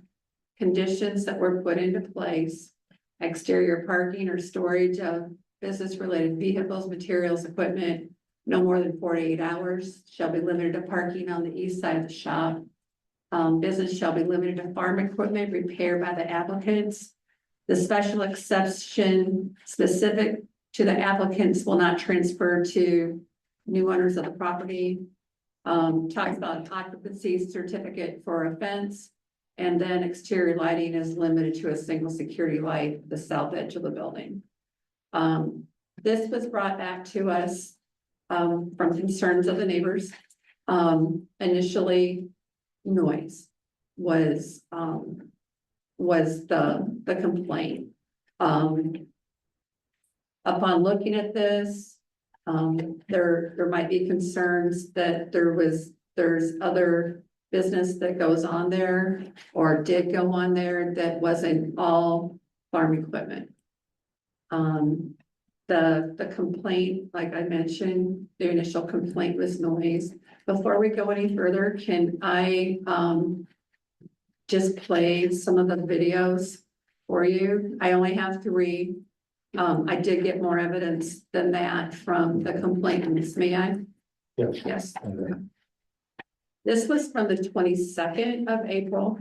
conditions that were put into place: exterior parking or storage of business-related vehicles, materials, equipment, no more than 48 hours, shall be limited to parking on the east side of the shop. Business shall be limited to farm equipment repaired by the applicants. The special exception specific to the applicants will not transfer to new owners of the property. Talks about occupancy certificate for a fence. And then exterior lighting is limited to a single security light, at the south edge of the building. This was brought back to us from concerns of the neighbors. Initially, noise was the complaint. Upon looking at this, there might be concerns that there's other business that goes on there or did go on there that wasn't all farm equipment. The complaint, like I mentioned, the initial complaint was noise. Before we go any further, can I just play some of the videos for you? I only have 3. I did get more evidence than that from the complainants. May I? Yes. Yes. This was from the 22nd of April.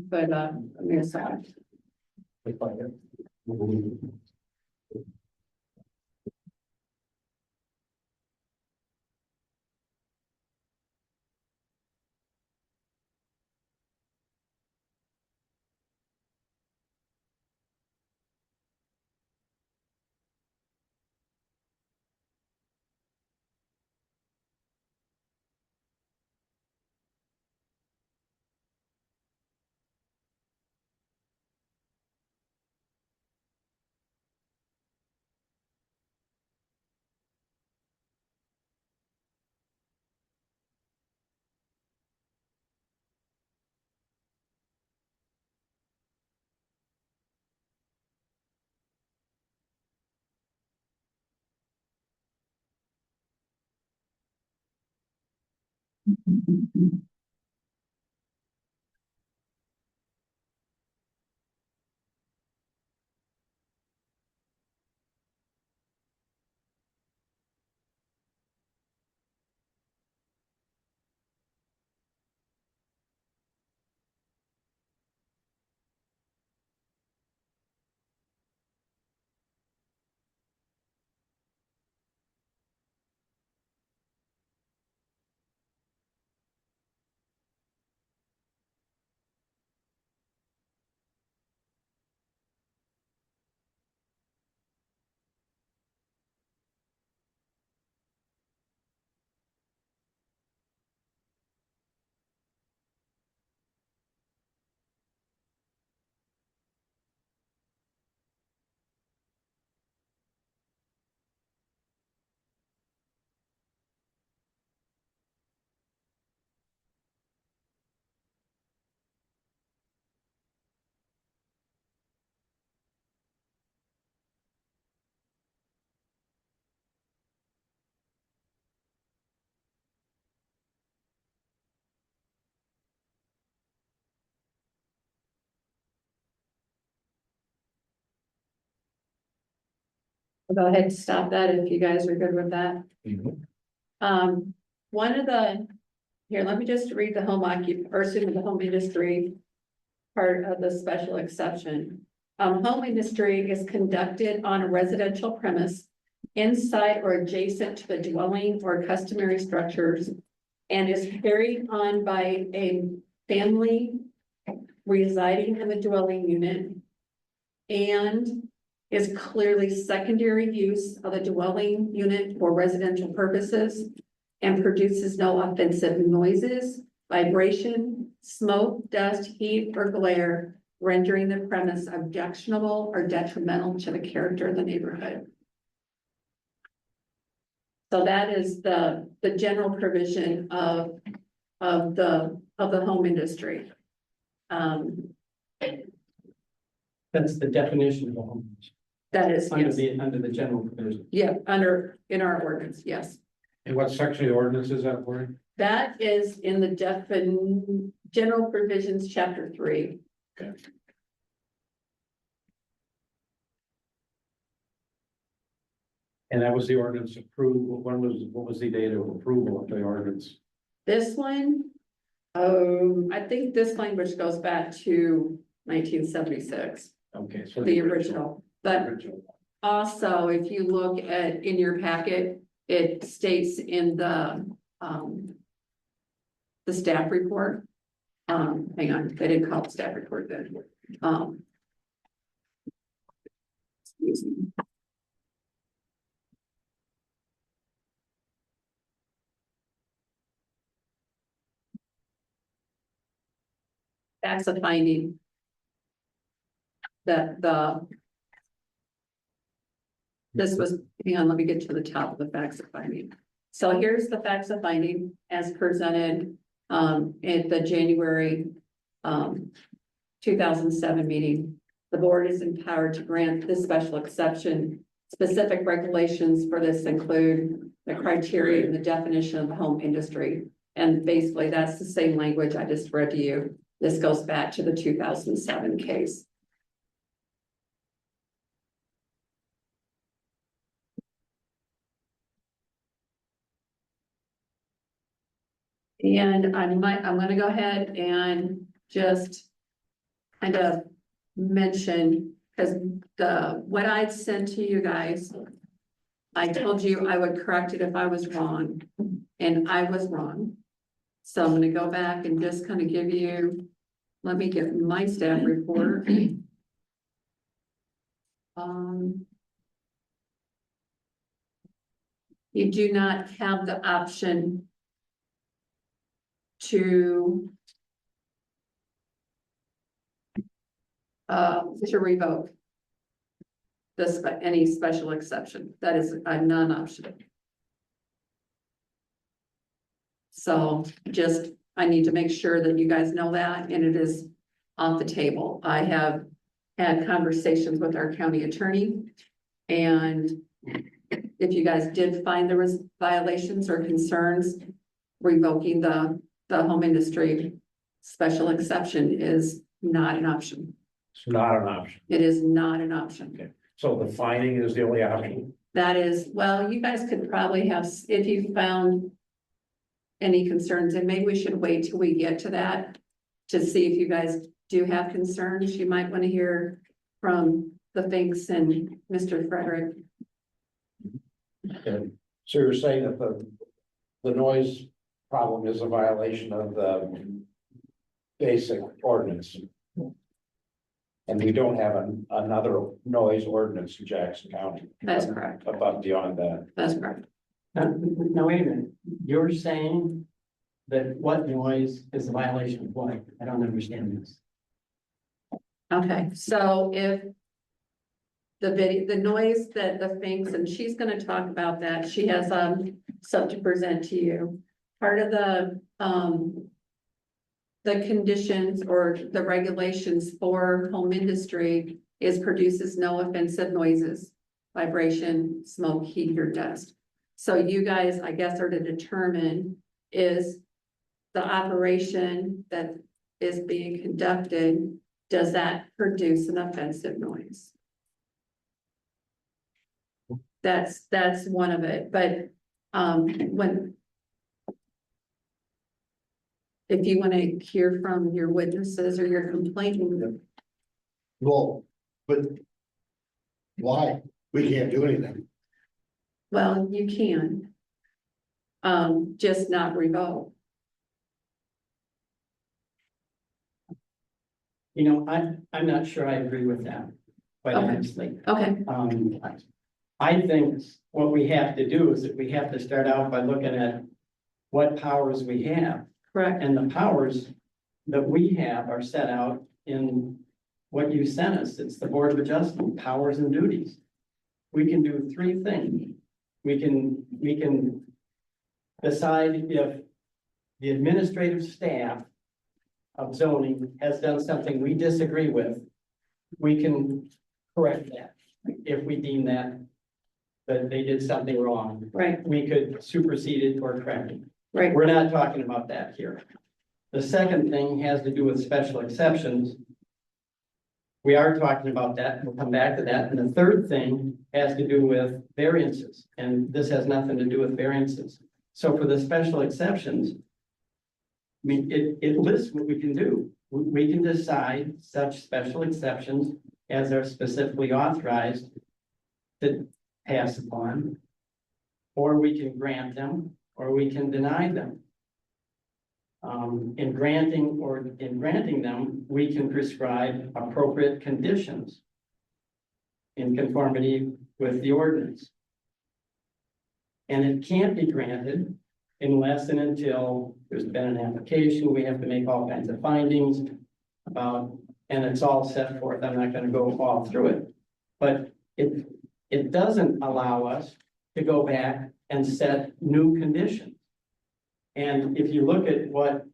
But I'm gonna stop. I'll go ahead and stop that if you guys are good with that. One of the, here, let me just read the home the home industry part of the special exception. Home industry is conducted on a residential premise inside or adjacent to the dwelling or customary structures and is carried on by a family residing in the dwelling unit and is clearly secondary use of the dwelling unit for residential purposes and produces no offensive noises, vibration, smoke, dust, heat, or glare, rendering the premise objectionable or detrimental to the character of the neighborhood. So that is the general provision of the home industry. That's the definition of a home. That is, Under yes, under the general provision. yeah, in our ordinance, yes. And what section of the ordinance is that for? That is in the general provisions, chapter 3. And that was the ordinance approved, what was the date of approval of the ordinance? This one, I think this language goes back to 1976, Okay, so. the original. But Original. also, if you look in your packet, it states in the staff report. Hang on, they didn't call it staff report then. Excuse me. That's a finding. This was, hang on, let me get to the top of the facts of finding. So here's the facts of finding as presented at the January 2007 meeting. The board is empowered to grant this special exception. Specific regulations for this include the criteria and the definition of the home industry. And basically that's the same language I just read to you. This goes back to the 2007 case. And I'm gonna go ahead and just kind of mention, because what I'd sent to you guys, I told you I would correct it if I was wrong, and I was wrong. So I'm gonna go back and just kind of give you, let me get my staff report. You do not have the option to revoke any special exception. That is a non-option. So I need to make sure that you guys know that, and it is off the table. I have had conversations with our county attorney, and if you guys did find there was violations or concerns, revoking the home industry special exception is not an option. It's not an option. It is not an option. Okay. So the fining is the only option? That is, well, you guys could probably have, if you found any concerns, and maybe we should wait till we get to that to see if you guys do have concerns. You might want to hear from the Finks and Mr. Frederick. Okay. So you're saying that the noise problem is a violation of the basic ordinance? And we don't have another noise ordinance in Jackson County? That's correct. Above beyond that? That's correct. Now, wait a minute, you're saying that what noise is a violation of what? I don't understand this. Okay, so if the noise that the Finks, and she's gonna talk about that, she has something to present to you. Part of the conditions or the regulations for home industry is produces no offensive noises, vibration, smoke, heat, or dust. So you guys, I guess, are to determine is the operation that is being conducted, does that produce an offensive noise? that's one of it, but, when. If you want to hear from your witnesses or your complainant, Well, but why? We can't do anything. well, you can. Just not revoke. You know, I'm not sure I agree with that, quite Okay. honestly. Okay, I think what we have to do is that we have to start out by looking at what powers we have. correct, And the powers that we have are set out in what you sent us. It's the Board of Adjustment, powers and duties. We can do three things. We can decide if the administrative staff of zoning has done something we disagree with. We can correct that if we deem that they did something wrong. right, We could supersede it or correct it. right, We're not talking about that here. The second thing has to do with special exceptions. We are talking about that, we'll come back to that. And the third thing has to do with variances, and this has nothing to do with variances. So for the special exceptions, I mean, it lists what we can do. We can decide such special exceptions as are specifically authorized to pass upon, or we can grant them, or we can deny them. In granting them, we can prescribe appropriate conditions in conformity with the ordinance. And it can't be granted unless and until there's been an application. We have to make all kinds of findings about, and it's all set forth. I'm not going to go all through it, but it doesn't allow us to go back and set new conditions. And if you look at what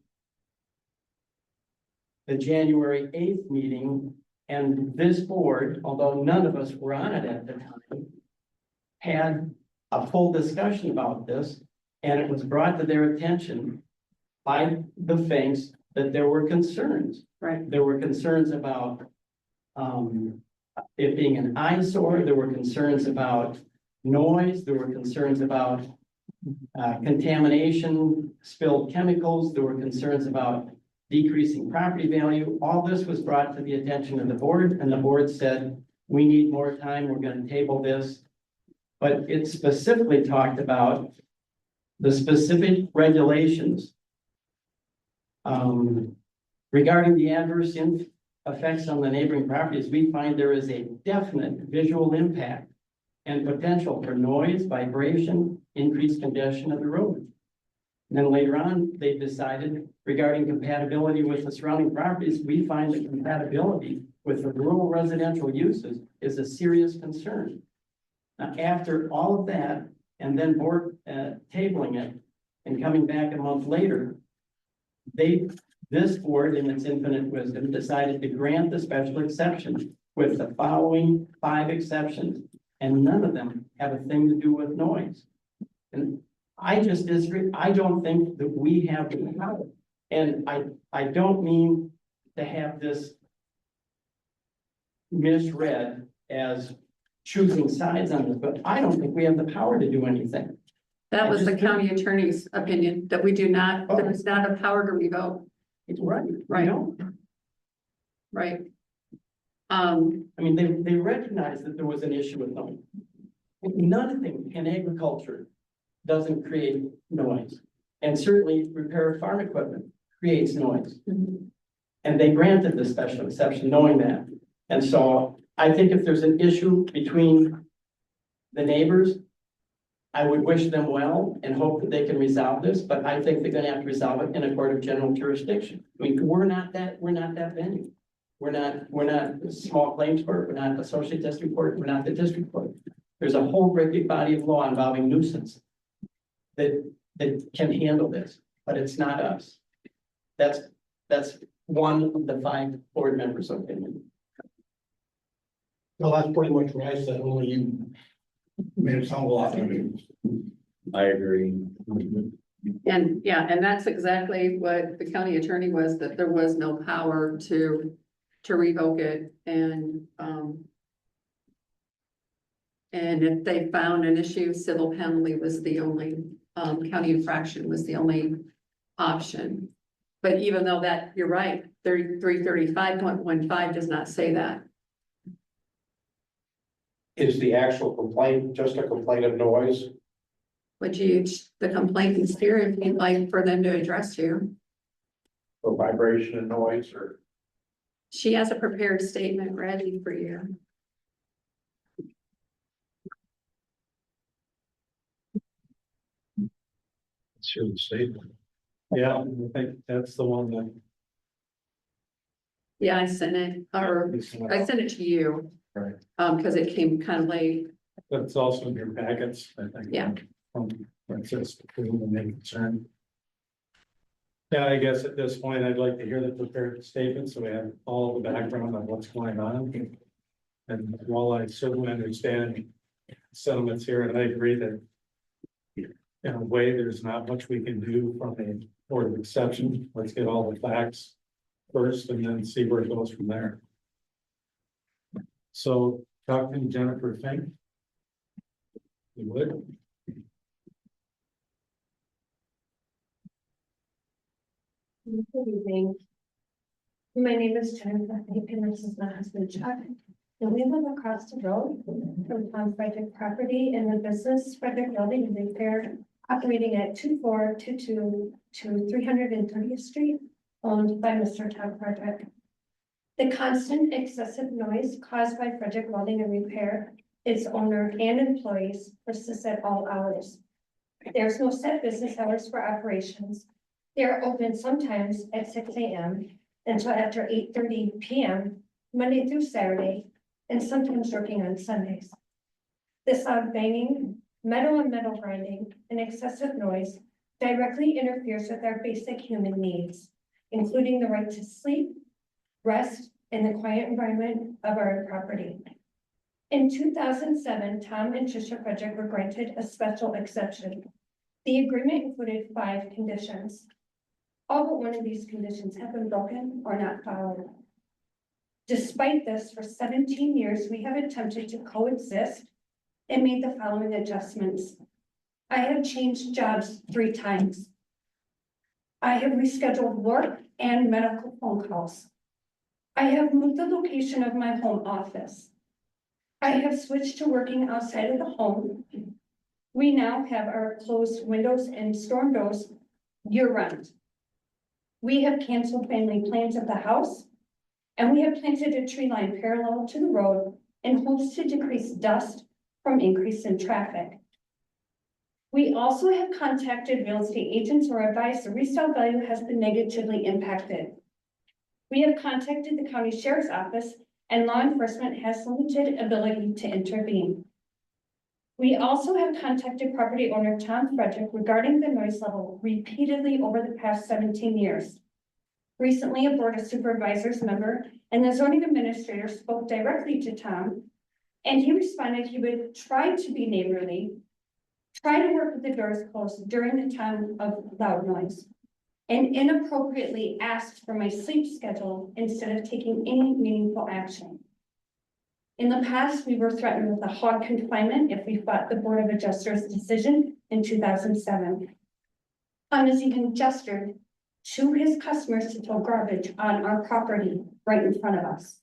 the January 8th meeting and this board, although none of us were on it at the time, had a full discussion about this, and it was brought to their attention by the Finks that there were concerns. right, There were concerns about it being an eyesore. There were concerns about noise. There were concerns about contamination, spilled chemicals. There were concerns about decreasing property value. All this was brought to the attention of the board, and the board said, we need more time. We're going to table this. But it specifically talked about the specific regulations regarding the adverse effects on the neighboring properties. We find there is a definite visual impact and potential for noise, vibration, increased congestion of the road. And then later on, they decided regarding compatibility with the surrounding properties, we find that compatibility with the rural residential uses is a serious concern. Now, after all of that, and then board tabling it and coming back a month later, this board in its infinite wisdom decided to grant the special exception with the following 5 exceptions, and none of them have a thing to do with noise. And I just disagree. I don't think that we have the power. And I don't mean to have this misread as choosing sides on this, but I don't think we have the power to do anything. that was the county attorney's opinion, that we do not, there is not a power to revoke, It's right. Right. We don't. right? I mean, they recognized that there was an issue with noise. Nothing in agriculture doesn't create noise. And certainly repair of farm equipment creates noise. And they granted the special exception knowing that. And so I think if there's an issue between the neighbors, I would wish them well and hope that they can resolve this, but I think they're gonna have to resolve it in a court of general jurisdiction. I mean, we're not that venue. We're not a small claims court, we're not associate district court, we're not the district court. There's a whole great big body of law involving nuisance that can handle this, but it's not us. That's one of the 5 board members' opinion. Well, that's pretty much what I said, only you made it sound a lot to me. I agree. And yeah, and that's exactly what the county attorney was, that there was no power to revoke it, and And if they found an issue, civil penalty was the only, county infraction was the only option. But even though that, you're right, 335.15 does not say that. Is the actual complaint just a complaint of noise? Would you, the complaint is here if you'd like for them to address you. Or vibration and noise, or? She has a prepared statement ready for you. Sure, the statement. Yeah, I think that's the one that. Yeah, I sent it, or I sent it to you. Right. Because it came kind of late. But it's also in your packets, I think. Yeah. Where it says approval and main concern. Yeah, I guess at this point, I'd like to hear the prepared statement, so we have all the background on what's going on. And while I certainly understand sentiments here, and I agree that in a way, there's not much we can do from a board of exception. Let's get all the facts first and then see where it goes from there. So talking to Jennifer Fink. You would? Good evening. My name is Jennifer Fink, and this is my husband Chuck. And we live across the road from Tom Frederick property in the business Frederick Building and Repair, operating at 2422 to 330th Street, owned by Mr. Tom Frederick. The constant excessive noise caused by Frederick Welding and Repair, its owner and employees, persists at all hours. There's no set business hours for operations. They are open sometimes at 6 a.m. until after 8:30 p.m. Monday through Saturday, and sometimes working on Sundays. This loud banging, metal on metal grinding, and excessive noise directly interferes with our basic human needs, including the right to sleep, rest, and the quiet environment of our property. In 2007, Tom and Tricia Frederick were granted a special exception. The agreement included 5 conditions. All but one of these conditions have been broken or not followed. Despite this, for 17 years, we have attempted to coexist and made the following adjustments. I have changed jobs 3 times. I have rescheduled work and medical phone calls. I have moved the location of my home office. I have switched to working outside of the home. We now have our closed windows and storm doors year-round. We have canceled family plans at the house, and we have planted a tree line parallel to the road in hopes to decrease dust from increase in traffic. We also have contacted real estate agents who are advised the resale value has been negatively impacted. We have contacted the county sheriff's office, and law enforcement has limited ability to intervene. We also have contacted property owner Tom Frederick regarding the noise level repeatedly over the past 17 years. Recently, a board of supervisors member and the zoning administrator spoke directly to Tom, and he responded he would try to be neighborly, try to work with the doors closed during the time of loud noise, and inappropriately asked for my sleep schedule instead of taking any meaningful action. In the past, we were threatened with a hog confinement if we fought the Board of Adjusters' decision in 2007. Tom has even gestured to his customers to throw garbage on our property right in front of us.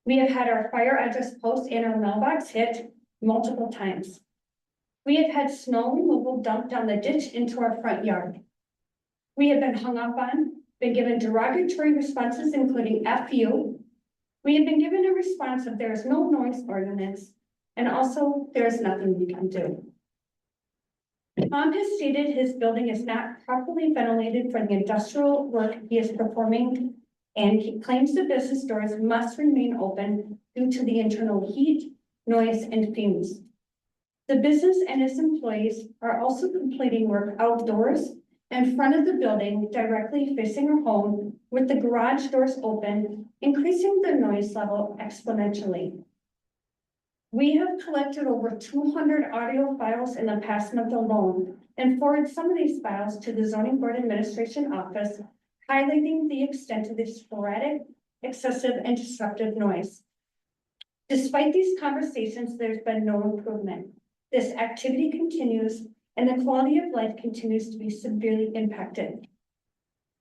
We have had our fire address post and our mailbox hit multiple times. We have had snow removal dumped down the ditch into our front yard. We have been hung up on, been given derogatory responses, including F you. We have been given a response of there is no noise ordinance, and also there is nothing we can do. Tom has stated his building is not properly ventilated for the industrial work he is performing, and he claims the business doors must remain open due to the internal heat, noise, and fumes. The business and its employees are also completing work outdoors in front of the building directly facing our home with the garage doors open, increasing the noise level exponentially. We have collected over 200 audio files in the past month alone and forwarded some of these files to the Zoning Board Administration Office, highlighting the extent of the sporadic, excessive, and disruptive noise. Despite these conversations, there's been no improvement. This activity continues and the quality of life continues to be severely impacted.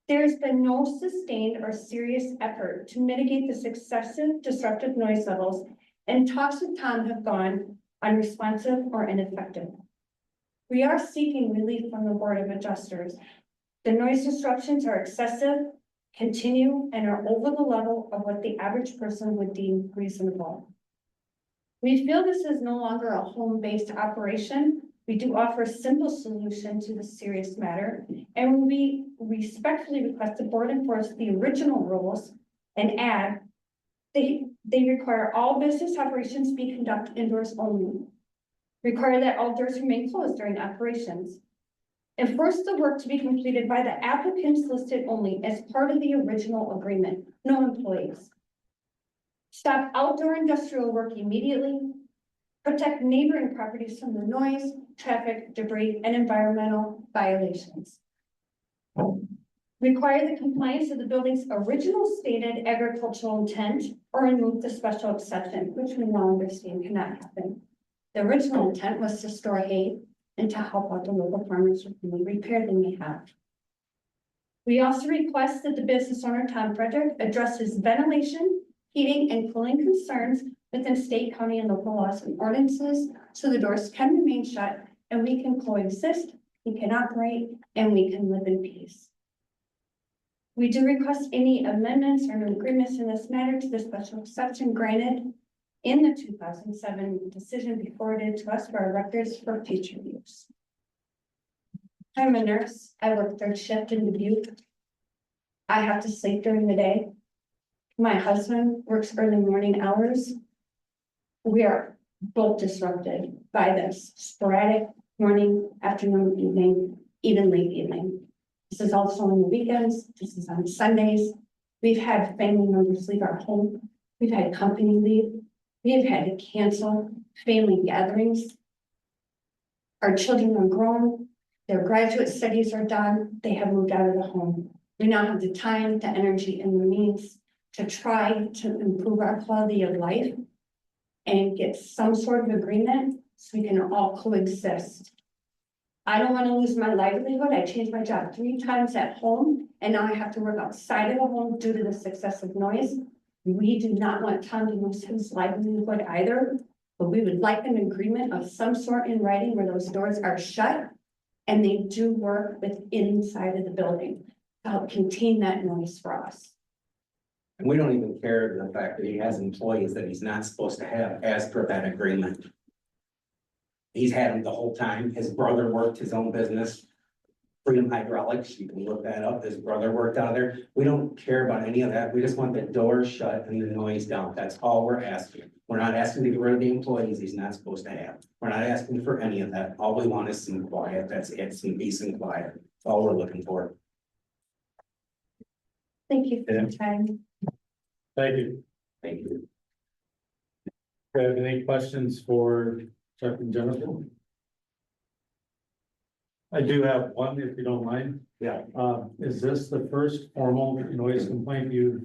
There's been no sustained or serious effort to mitigate this excessive disruptive noise levels, and talks with Tom have gone unresponsive or ineffective. We are seeking relief from the Board of Adjusters. The noise disruptions are excessive, continue, and are over the level of what the average person would deem reasonable. We feel this is no longer a home-based operation. We do offer a simple solution to this serious matter, and we respectfully request the board enforce the original rules and add they require all business operations be conducted indoors only. Require that all doors remain closed during operations. Enforce the work to be completed by the applicants listed only as part of the original agreement, no employees. Stop outdoor industrial work immediately. Protect neighboring properties from the noise, traffic, debris, and environmental violations. Require the compliance of the building's original stated agricultural intent or remove the special exception, which we now understand cannot happen. The original intent was to store hay and to help out the local farmers with any repair they may have. We also request that the business owner, Tom Frederick, addresses ventilation, heating, and cooling concerns within state, county, and local laws and ordinances, so the doors can remain shut and we can coexist, we can operate, and we can live in peace. We do request any amendments or new agreements in this matter to the special exception granted in the 2007 decision be forwarded to us for our records for future use. I'm a nurse. I work third shift in Dubuque. I have to sleep during the day. My husband works early morning hours. We are both disrupted by this sporadic morning, afternoon, evening, even late evening. This is also on the weekends. This is on Sundays. We've had family members leave our home. We've had company leave. We have had to cancel family gatherings. Our children are grown. Their graduate studies are done. They have moved out of the home. We now have the time, the energy, and the means to try to improve our quality of life and get some sort of agreement so we can all coexist. I don't want to lose my livelihood. I changed my job 3 times at home, and now I have to work outside of the home due to this excessive noise. We do not want Tom to lose his livelihood either, but we would like an agreement of some sort in writing where those doors are shut and they do work within inside of the building to help contain that noise for us. And we don't even care the fact that he has employees that he's not supposed to have as per that agreement. He's had them the whole time. His brother worked his own business, Freedom Hydraulics. You can look that up. His brother worked out there. We don't care about any of that. We just want the doors shut and the noise down. That's all we're asking. We're not asking to get rid of the employees he's not supposed to have. We're not asking for any of that. All we want is some quiet. That's it, some peace and quiet. That's all we're looking for. Thank you for your time. Thank you. Thank you. Do you have any questions for Chuck and Jennifer? I do have one, if you don't mind. Yeah. Is this the first formal noise complaint you've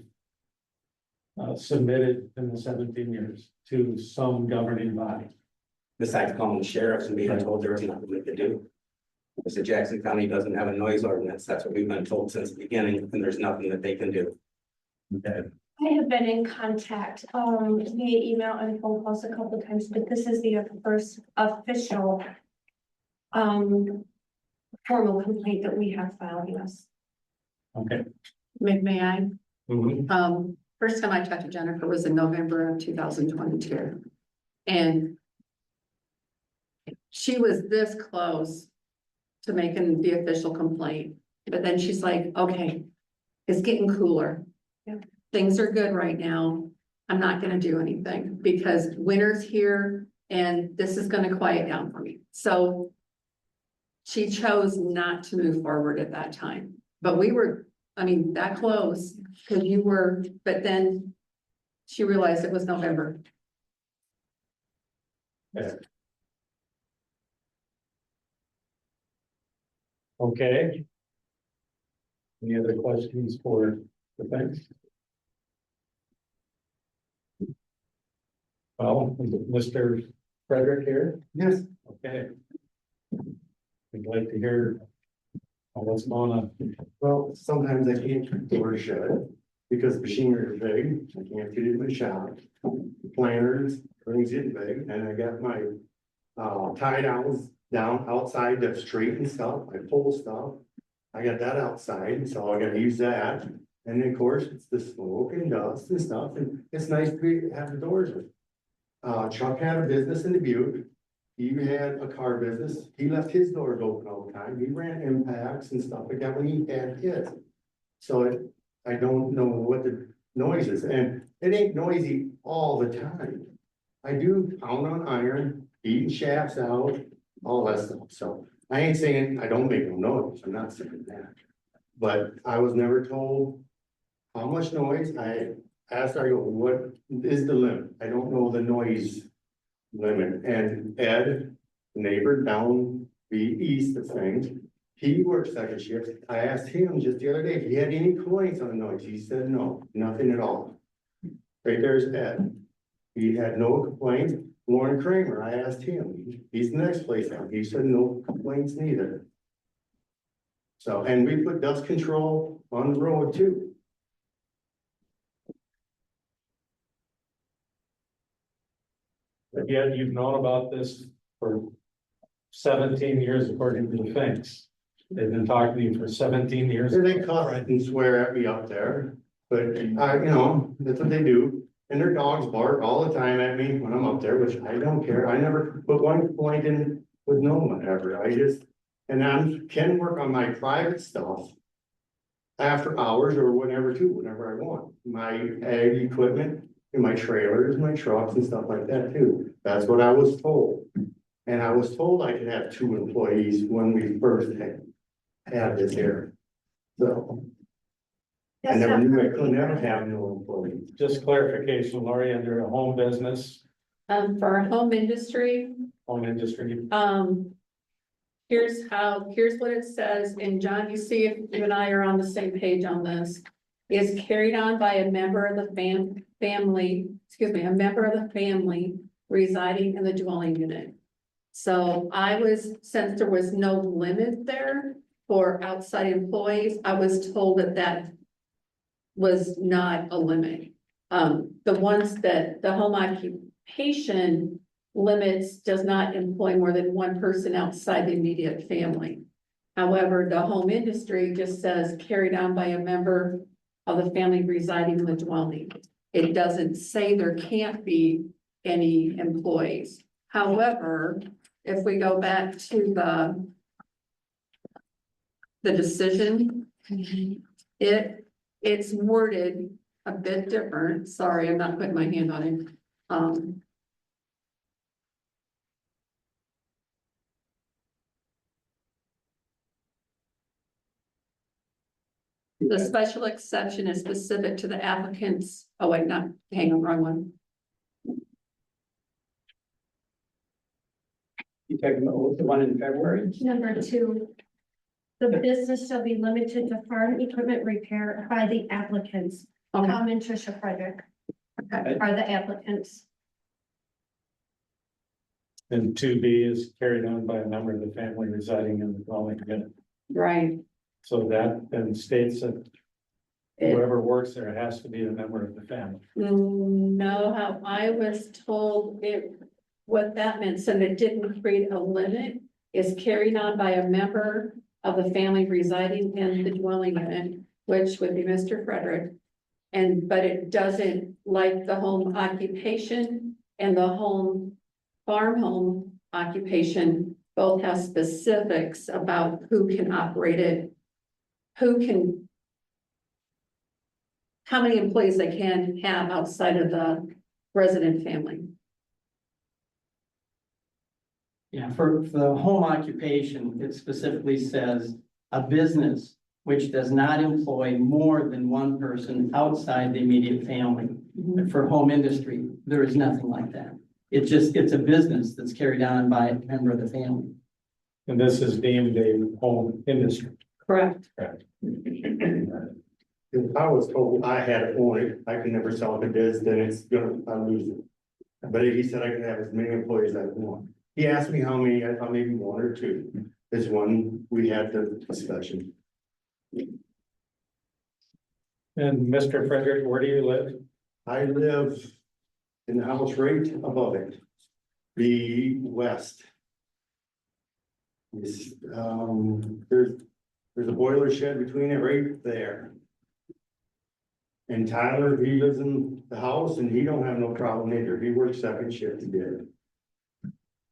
submitted in the 17 years to some governing body? Besides calling the sheriffs and being told there was nothing we could do. Because the Jackson County doesn't have a noise ordinance. That's what we've been told since the beginning, and there's nothing that they can do. Okay. I have been in contact via email and phone calls a couple of times, but this is the first official formal complaint that we have filed, yes. Okay. May I? Mm-hmm. First time I talked to Jennifer was in November of 2022. And she was this close to making the official complaint, but then she's like, okay, it's getting cooler. Yeah. Things are good right now. I'm not gonna do anything because winter's here and this is gonna quiet down for me. So she chose not to move forward at that time, but we were, I mean, that close, because you were, but then she realized it was November. Yeah. Okay. Any other questions for the defense? Well, is it Mr. Frederick here? Yes. Okay. We'd like to hear what's going on. Well, sometimes I can't keep the door shut because machinery is big. I can't get it in the shop. Planters, everything's getting big, and I got my tie downs down outside the street and stuff, my pole stuff. I got that outside, so I gotta use that. And then, of course, it's the smoke and dust and stuff, and it's nice to have the doors open. Chuck had a business in Dubuque. He had a car business. He left his doors open all the time. He ran impacts and stuff like that when he had kids. So I don't know what the noise is, and it ain't noisy all the time. I do pound on iron, beating shafts out, all that stuff. So I ain't saying I don't make no noise. I'm not saying that. But I was never told how much noise. I asked, I go, what is the limit? I don't know the noise limit. And Ed, neighbor down the east of things, he works second shift. I asked him just the other day if he had any complaints on the noise. He said no, nothing at all. Right there's Ed. He had no complaints. Lauren Kramer, I asked him, he's the next place out. He said no complaints neither. So, and we put dust control on the road too. But yet you've known about this for 17 years according to the things. They've been talking to you for 17 years. They cuss and swear at me up there, but I, you know, that's what they do. And their dogs bark all the time at me when I'm up there, which I don't care. I never put one complaint in with no one ever. I just, and I can work on my private stuff after hours or whenever too, whenever I want. My ag equipment and my trailers, my trucks and stuff like that too. That's what I was told. And I was told I could have 2 employees when we first had this here. So I never knew I could never have no employees. Just clarification, Lori, under a home business, For our home industry, home industry, here's what it says, and John, you see if you and I are on the same page on this. Is carried on by a member of the family, a member of the family residing in the dwelling unit. So since there was no limit there for outside employees, I was told that was not a limit. The ones that the home occupation limits does not employ more than 1 person outside the immediate family. However, the home industry just says carried on by a member of the family residing in the dwelling. It doesn't say there can't be any employees. However, if we go back to the decision, it's worded a bit different. Sorry, I'm not putting my hand on it. The special exception is specific to the applicants. Oh, wait, not, hang on, wrong one. You talking about the one in February? Number 2. The business shall be limited to farm equipment repair by the applicants. Okay. Tom and Tricia Frederick Okay. are the applicants. and 2B is carried on by a member of the family residing in the dwelling unit. Right. So that then states that whoever works there has to be a member of the family. No, how I was told what that meant, so it didn't create a limit, is carried on by a member of the family residing in the dwelling unit, which would be Mr. Frederick. But it doesn't, like the home occupation and the farm home occupation, both have specifics about who can operate it, how many employees they can have outside of the resident family. Yeah, for the home occupation, it specifically says a business which does not employ more than 1 person outside the immediate family. But for home industry, there is nothing like that. It's a business that's carried on by a member of the family. And this is deemed a home industry. Correct. If I was told I had to own it, I could never sell it to biz, then I'm losing. But he said I could have as many employees as I want. He asked me how many, I thought maybe one or two. This one, we had the discussion. And Mr. Frederick, where do you live? I live in the house right above it, the west. It's, there's a boiler shed between it right there. And Tyler, he lives in the house and he don't have no problem either. He works second shift together.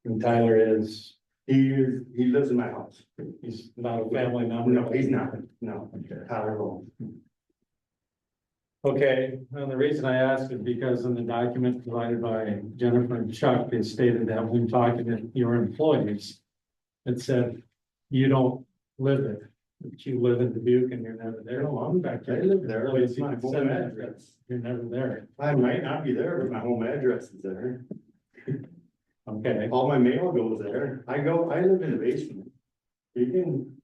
And Tyler is, He lives in my house. he's not a family member? No, he's not. No, Tyler won't. Okay, and the reason I asked is because in the document provided by Jennifer and Chuck, it stated that when talking to your employees, it said you don't live there, that you live in Dubuque and you're never there. No, I'm back there. I live there. It's my home address. You're never there. I might not be there, but my home address is there. Okay, All my mail goes there. I live in the basement. You can,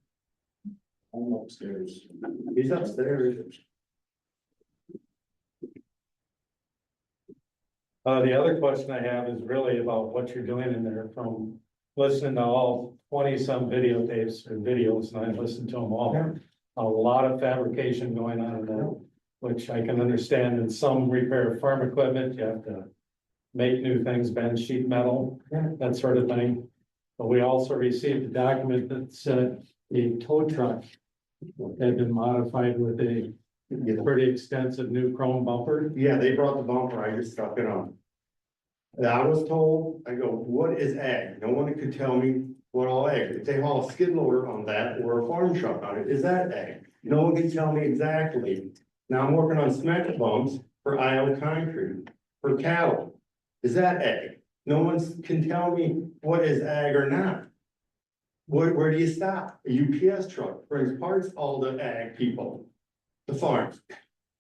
I'm upstairs. he's upstairs. the other question I have is really about what you're doing in there from listening to all 20-some videotapes or videos, and I listened to them all. A lot of fabrication going on in there, which I can understand in some repair of farm equipment, you have to make new things, bend sheet metal, that sort of thing. But we also received a document that said a tow truck had been modified with a pretty extensive new chrome bumper. Yeah, they brought the bumper. I just stuck it on. And I was told, I go, what is ag? No one could tell me what all ag. If they haul a skid loader on that or a farm truck on it, is that ag? No one can tell me exactly. Now I'm working on cement bumps for IL concrete, for cattle. Is that ag? No one can tell me what is ag or not. Where do you stop? A UPS truck brings parts all the ag people, the farms.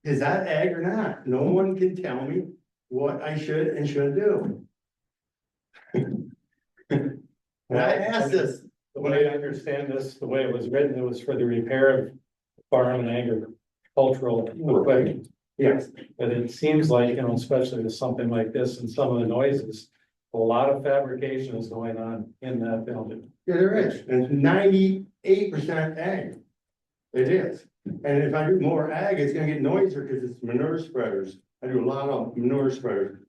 Is that ag or not? No one can tell me what I should and shouldn't do. And I asked this, The way I understand this, the way it was written, it was for the repair of farm and agricultural equipment. yes, But it seems like, you know, especially with something like this and some of the noises, a lot of fabrication is going on in that building. yeah, there is, and 98% ag. It is, and if I do more ag, it's gonna get noisier because it's manure spreaders. I do a lot of manure spreaders.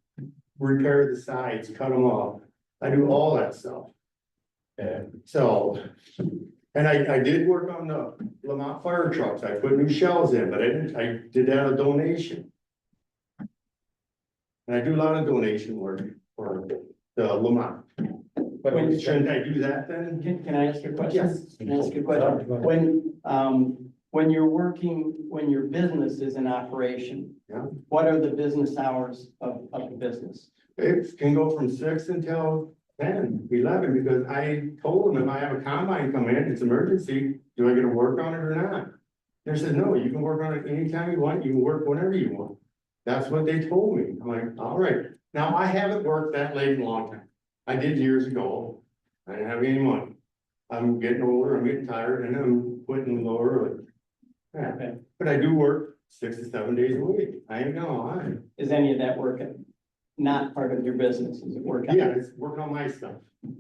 Repair the sides, cut them off. I do all that stuff. So, and I did work on the Lamont fire trucks. I put new shells in, but I did that a donation. And I do a lot of donation work for the Lamont. But When- Shouldn't I do that then? Can I ask you a question? Yes. Can I ask you a question? When you're working, when your business is in operation. Yeah. What are the business hours of the business? It can go from 6 until 10, 11, because I told them if I have a combine come in, it's emergency, do I get to work on it or not? They said, no, you can work on it anytime you want, you can work whenever you want. That's what they told me. I'm like, all right. Now, I haven't worked that late in a long time. I did years ago. I didn't have any money. I'm getting older, I'm getting tired, and I'm quitting a little early. Yeah, but I do work 6 to 7 days a week. I ain't gonna lie. Is any of that work not part of your business? Is it work? Yeah, it's work on my stuff.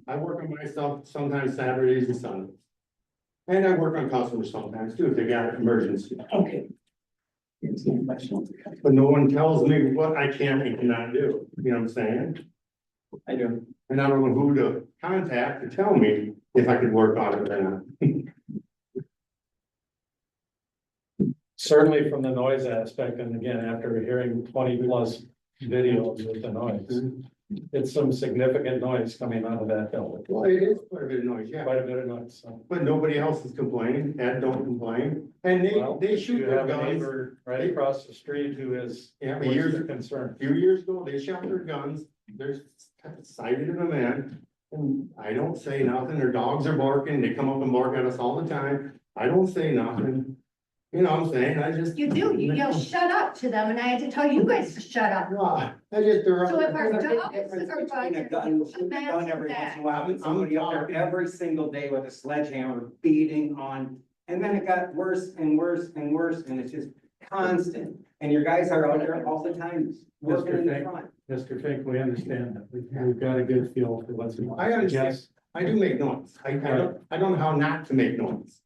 I work on my stuff sometimes Saturdays and Sundays. And I work on customers sometimes too, if they got an emergency. Okay. It's not much. But no one tells me what I can and cannot do. You know what I'm saying? I do. And I don't know who to contact to tell me if I could work on it or not. certainly from the noise aspect, and again, after hearing 20+ videos with the noise, it's some significant noise coming out of that building. Well, it is quite a bit of noise, yeah. Quite a bit of noise, so. But nobody else is complaining. Ed don't complain. And Well, they shoot You their have a guns. neighbor right across the street who is, Yeah, but what's years the concern? A few years ago, they shot their guns, they're sighted in a man, and I don't say nothing, their dogs are barking, they come up and bark at us all the time, I don't say nothing. You know what I'm saying, I just. You do, you yell shut up to them, and I had to tell you guys to shut up. Well, I just, they're. So if our There's a big dogs difference are between a barking, gun, shoot a gun every once in a while, and somebody up there every single day with a sledgehammer beating on. And then it got worse and worse and worse, and it's just, constant, and your guys are out there all the time working in the Fink. front. Mr. Fink, we understand that. We've got a good feel for what's. I understand. Yes, I do make noise. I don't know how not to make noise.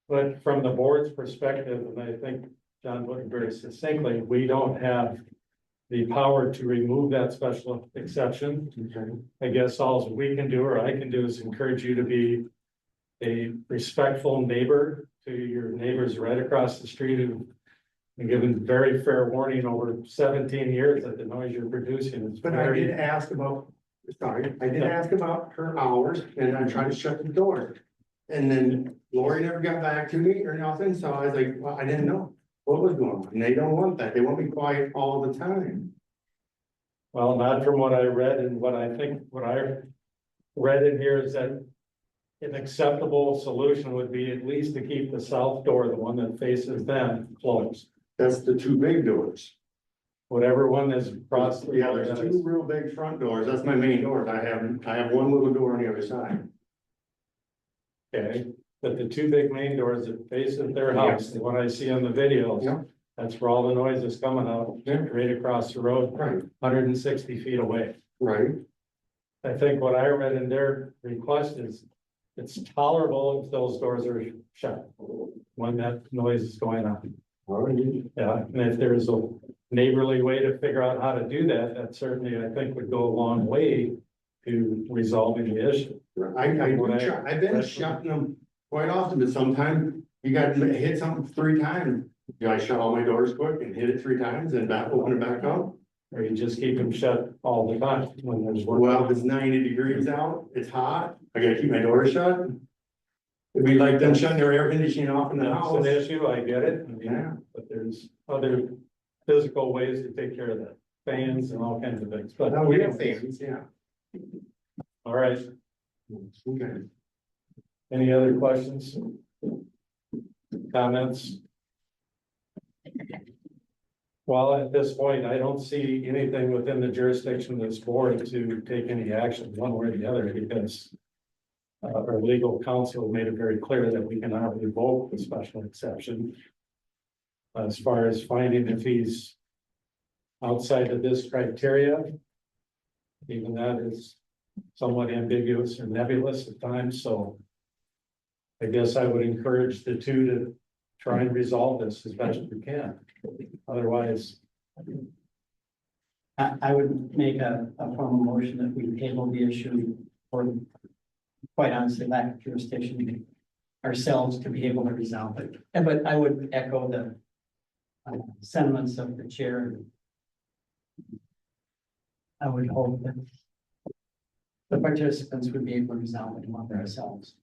but from the board's perspective, and I think John put it very succinctly, we don't have the power to remove that special exception. I guess all we can do, or I can do, is encourage you to be a respectful neighbor to your neighbors right across the street who and given very fair warning over 17 years that the noise you're producing is But I very. did ask about, I did ask about her hours and I tried to shut the door. And then Lori never got back to me or nothing, so I was like, well, I didn't know what was going on. And they don't want that. They want me quiet all the time. Well, not from what I read, and what I think, what I read in here is that an acceptable solution would be at least to keep the south door, the one that faces them, closed. That's the two big doors. Whatever one is across. the Yeah, there's two real big front doors. That's my main doors. I have one little door on the other side. Okay, but the two big main doors that face their house, the one I see on the video. Yeah. That's where all the noise is coming out, right across the road, Right, 160 feet away. right. I think what I read in their request is it's tolerable if those doors are shut when that noise is going on. Yeah, and if there's a neighborly way to figure out how to do that, that certainly I think would go a long way to resolving the issue. I've been shutting them quite often, but sometimes you got to hit something 3 times. Do I shut all my doors quick and hit it 3 times and open it back up? Or you just keep them shut all the time when there's work. Well, if it's 90 degrees out, it's hot, I gotta keep my doors shut. It'd be like them shutting their air conditioning off in the That's house. an issue, I get it, I mean, Yeah. but there's other physical ways to take care of that, fans and all kinds of things, but. No, we have fans, yeah. All right, Okay. any other questions? Comments? Well, at this point, I don't see anything within the jurisdiction of this board to take any action one way or the other because our legal counsel made it very clear that we cannot revoke the special exception. As far as finding if he's outside of this criteria, even that is somewhat ambiguous or nebulous at times, so I guess I would encourage the two to try and resolve this as best we can. Otherwise, I would make a formal motion that we table the issue for, quite honestly, lack of jurisdiction ourselves to be able to resolve it. But I would echo the sentiments of the chair. I would hope that the participants would be able to resolve it among themselves.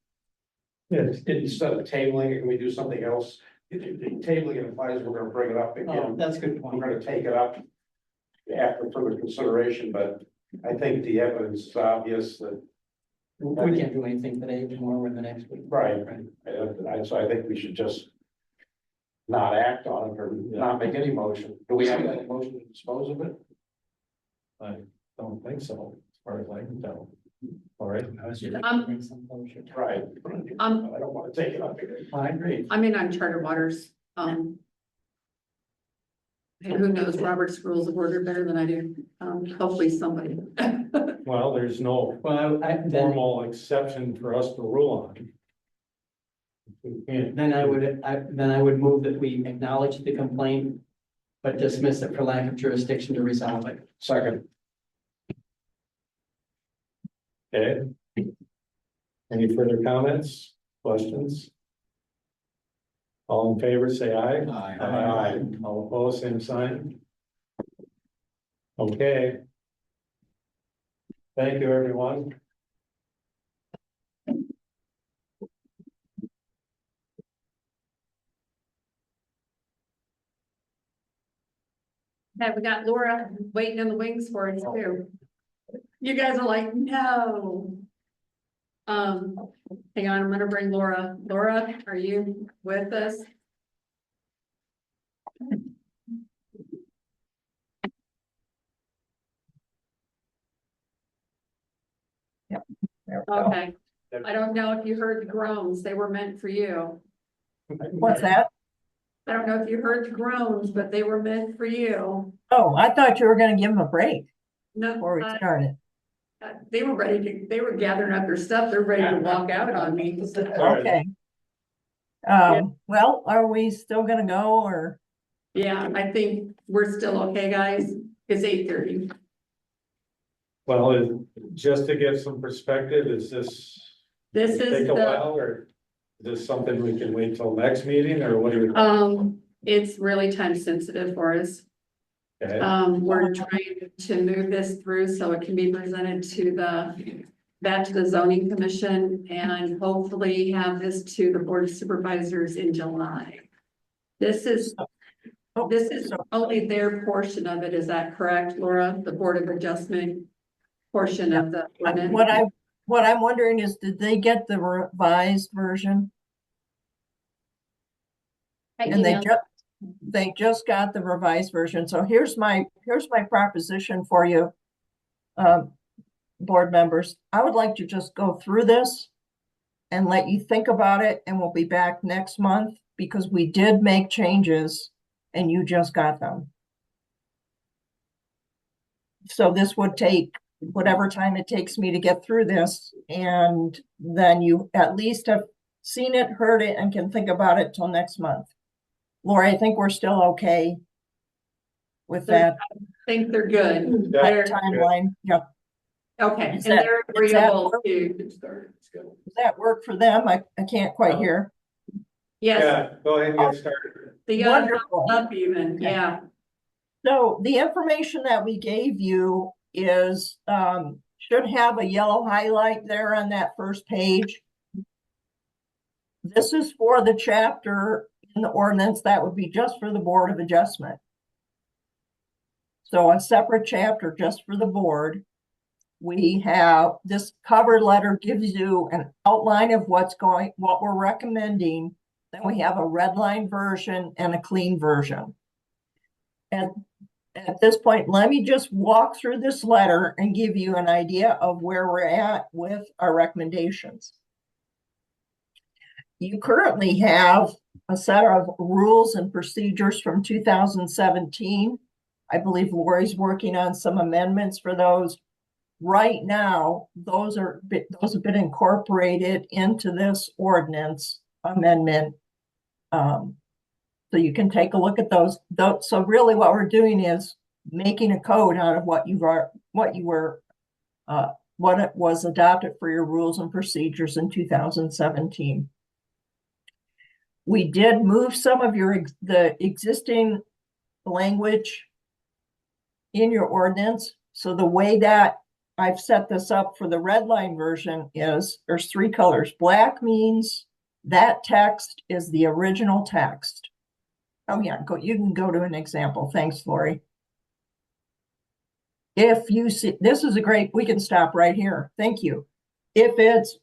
Yeah, instead of tabling it, can we do something else? Tabling it implies we're gonna bring it up Oh, again. that's a good We're point. gonna take it up after further consideration, but I think the evidence is obvious that, We can't do anything today, tomorrow, or the next week. right, so I think we should just not act on it or not make any motion. Do we have any motion to dispose of it? I don't think so, as far as I can tell. All right, Bring some closure. Right. I don't wanna take it up here. I agree. I'm in uncharted waters, and who knows Robert's rules of order better than I do, hopefully somebody. well, there's no Well, then formal exception for us to rule on. We can't. I would move that we acknowledge the complaint, but dismiss it for lack of jurisdiction to resolve it. Second. Okay. Any further comments, questions? All in favor, say aye. Aye. All opposed, same sign. Okay. Thank you, everyone. Have we got Laura waiting in the wings for us too? You guys are like, no. Hang on, I'm gonna bring Laura. Laura, are you with us? Okay, I don't know if you heard the groans, they were meant for you. What's that? I don't know if you heard the groans, but they were meant for you. Oh, I thought you were gonna give them a break No, before we started. they were ready to, they were gathering up their stuff. They're ready to walk out on me. Okay. Well, are we still gonna go or? Yeah, I think we're still okay, guys. It's 8:30. Well, just to give some perspective, is this This is take a the, while, or is this something we can wait till next meeting, or what do you? it's really time sensitive for us. Okay. We're trying to move this through so it can be presented back to the zoning commission and hopefully have this to the board of supervisors in July. This is only their portion of it. Is that correct, Laura? The Board of Adjustment portion of the ordinance? What I'm wondering is, did they get the revised version? And they just got the revised version. So here's my proposition for you, board members. I would like to just go through this and let you think about it, and we'll be back next month because we did make changes and you just got them. So this would take whatever time it takes me to get through this, and then you at least have seen it, heard it, and can think about it till next month. Lori, I think we're still okay with that. I think they're good. That timeline. Yep. Okay, and Is that- they're is that agreeable work? to, Does that work for them? I can't quite hear. yes, Yeah, go ahead and get started. the Wonderful. up even, yeah. So the information that we gave you is, should have a yellow highlight there on that first page. This is for the chapter in the ordinance that would be just for the Board of Adjustment. So a separate chapter just for the board. We have, this cover letter gives you an outline of what we're recommending. Then we have a red line version and a clean version. And at this point, let me just walk through this letter and give you an idea of where we're at with our recommendations. You currently have a set of rules and procedures from 2017. I believe Lori's working on some amendments for those. Right now, those have been incorporated into this ordinance amendment. So you can take a look at those. So really what we're doing is making a code out of what it was adopted for your rules and procedures in 2017. We did move some of the existing language in your ordinance. So the way that I've set this up for the red line version is there's 3 colors. Black means that text is the original text. Oh yeah, you can go to an example. Thanks, Lori. If you see, this is a great, we can stop right here. Thank you. If it's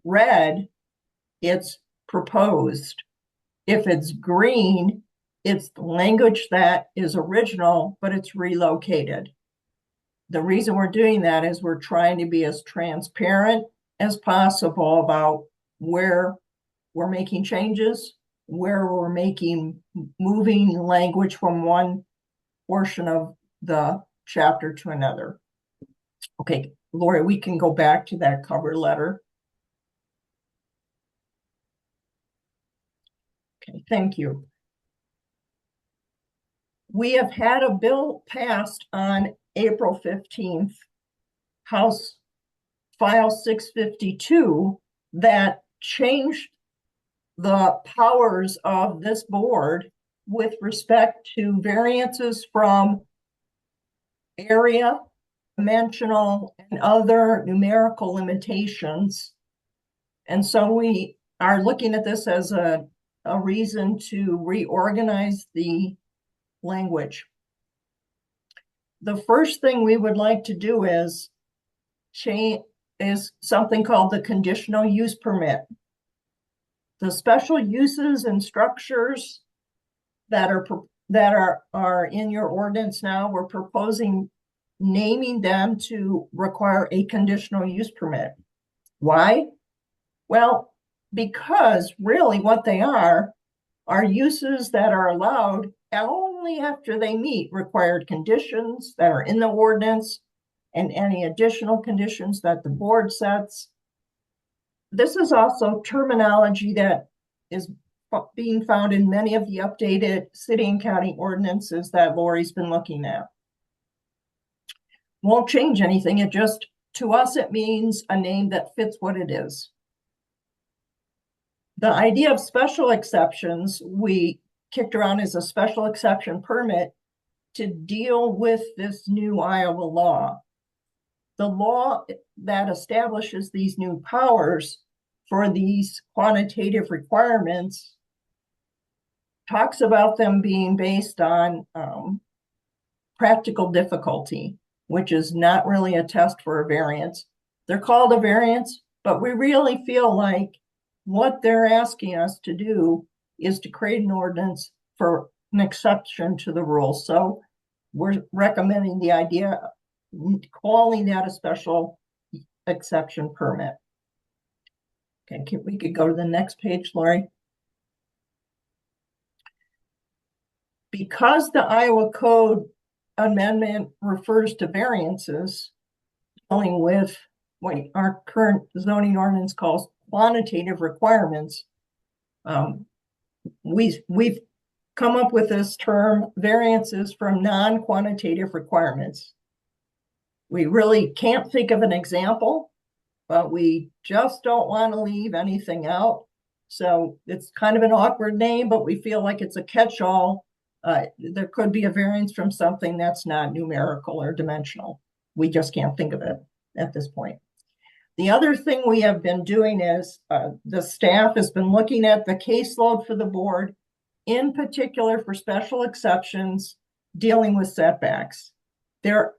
red, it's proposed. If it's green, it's the language that is original, but it's relocated. The reason we're doing that is we're trying to be as transparent as possible about where we're making changes, where we're moving language from one portion of the chapter to another. Okay, Lori, we can go back to that cover letter. Okay, thank you. We have had a bill passed on April 15th, House File 652, that changed the powers of this board with respect to variances from area, dimensional, and other numerical limitations. And so we are looking at this as a reason to reorganize the language. The first thing we would like to do is something called the conditional use permit. The special uses and structures that are in your ordinance now, we're proposing naming them to require a conditional use permit. Why? Well, because really what they are are uses that are allowed only after they meet required conditions that are in the ordinance and any additional conditions that the board sets. This is also terminology that is being found in many of the updated city and county ordinances that Lori's been looking at. Won't change anything. It just, to us, it means a name that fits what it is. The idea of special exceptions, we kicked around as a special exception permit to deal with this new Iowa law. The law that establishes these new powers for these quantitative requirements talks about them being based on practical difficulty, which is not really a test for a variance. They're called a variance, but we really feel like what they're asking us to do is to create an ordinance for an exception to the rule. So we're recommending the idea, calling that a special exception permit. Okay, we could go to the next page, Lori. Because the Iowa Code amendment refers to variances, dealing with what our current zoning ordinance calls quantitative requirements, we've come up with this term variances from non-quantitative requirements. We really can't think of an example, but we just don't want to leave anything out. So it's kind of an awkward name, but we feel like it's a catch-all. There could be a variance from something that's not numerical or dimensional. We just can't think of it at this point. The other thing we have been doing is the staff has been looking at the caseload for the board, in particular for special exceptions dealing with setbacks. There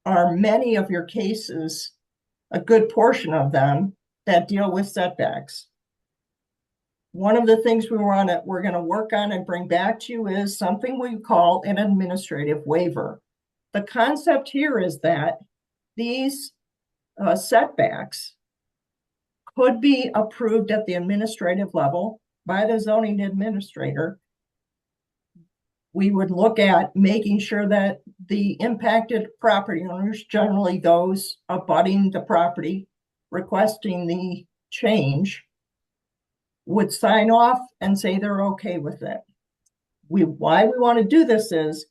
are many of your cases, a good portion of them, that deal with setbacks. One of the things we're going to work on and bring back to you is something we call an administrative waiver. The concept here is that these setbacks could be approved at the administrative level by the zoning administrator. We would look at making sure that the impacted property owners, generally those abutting the property, requesting the change, would sign off and say they're okay with it. Why we want to do this is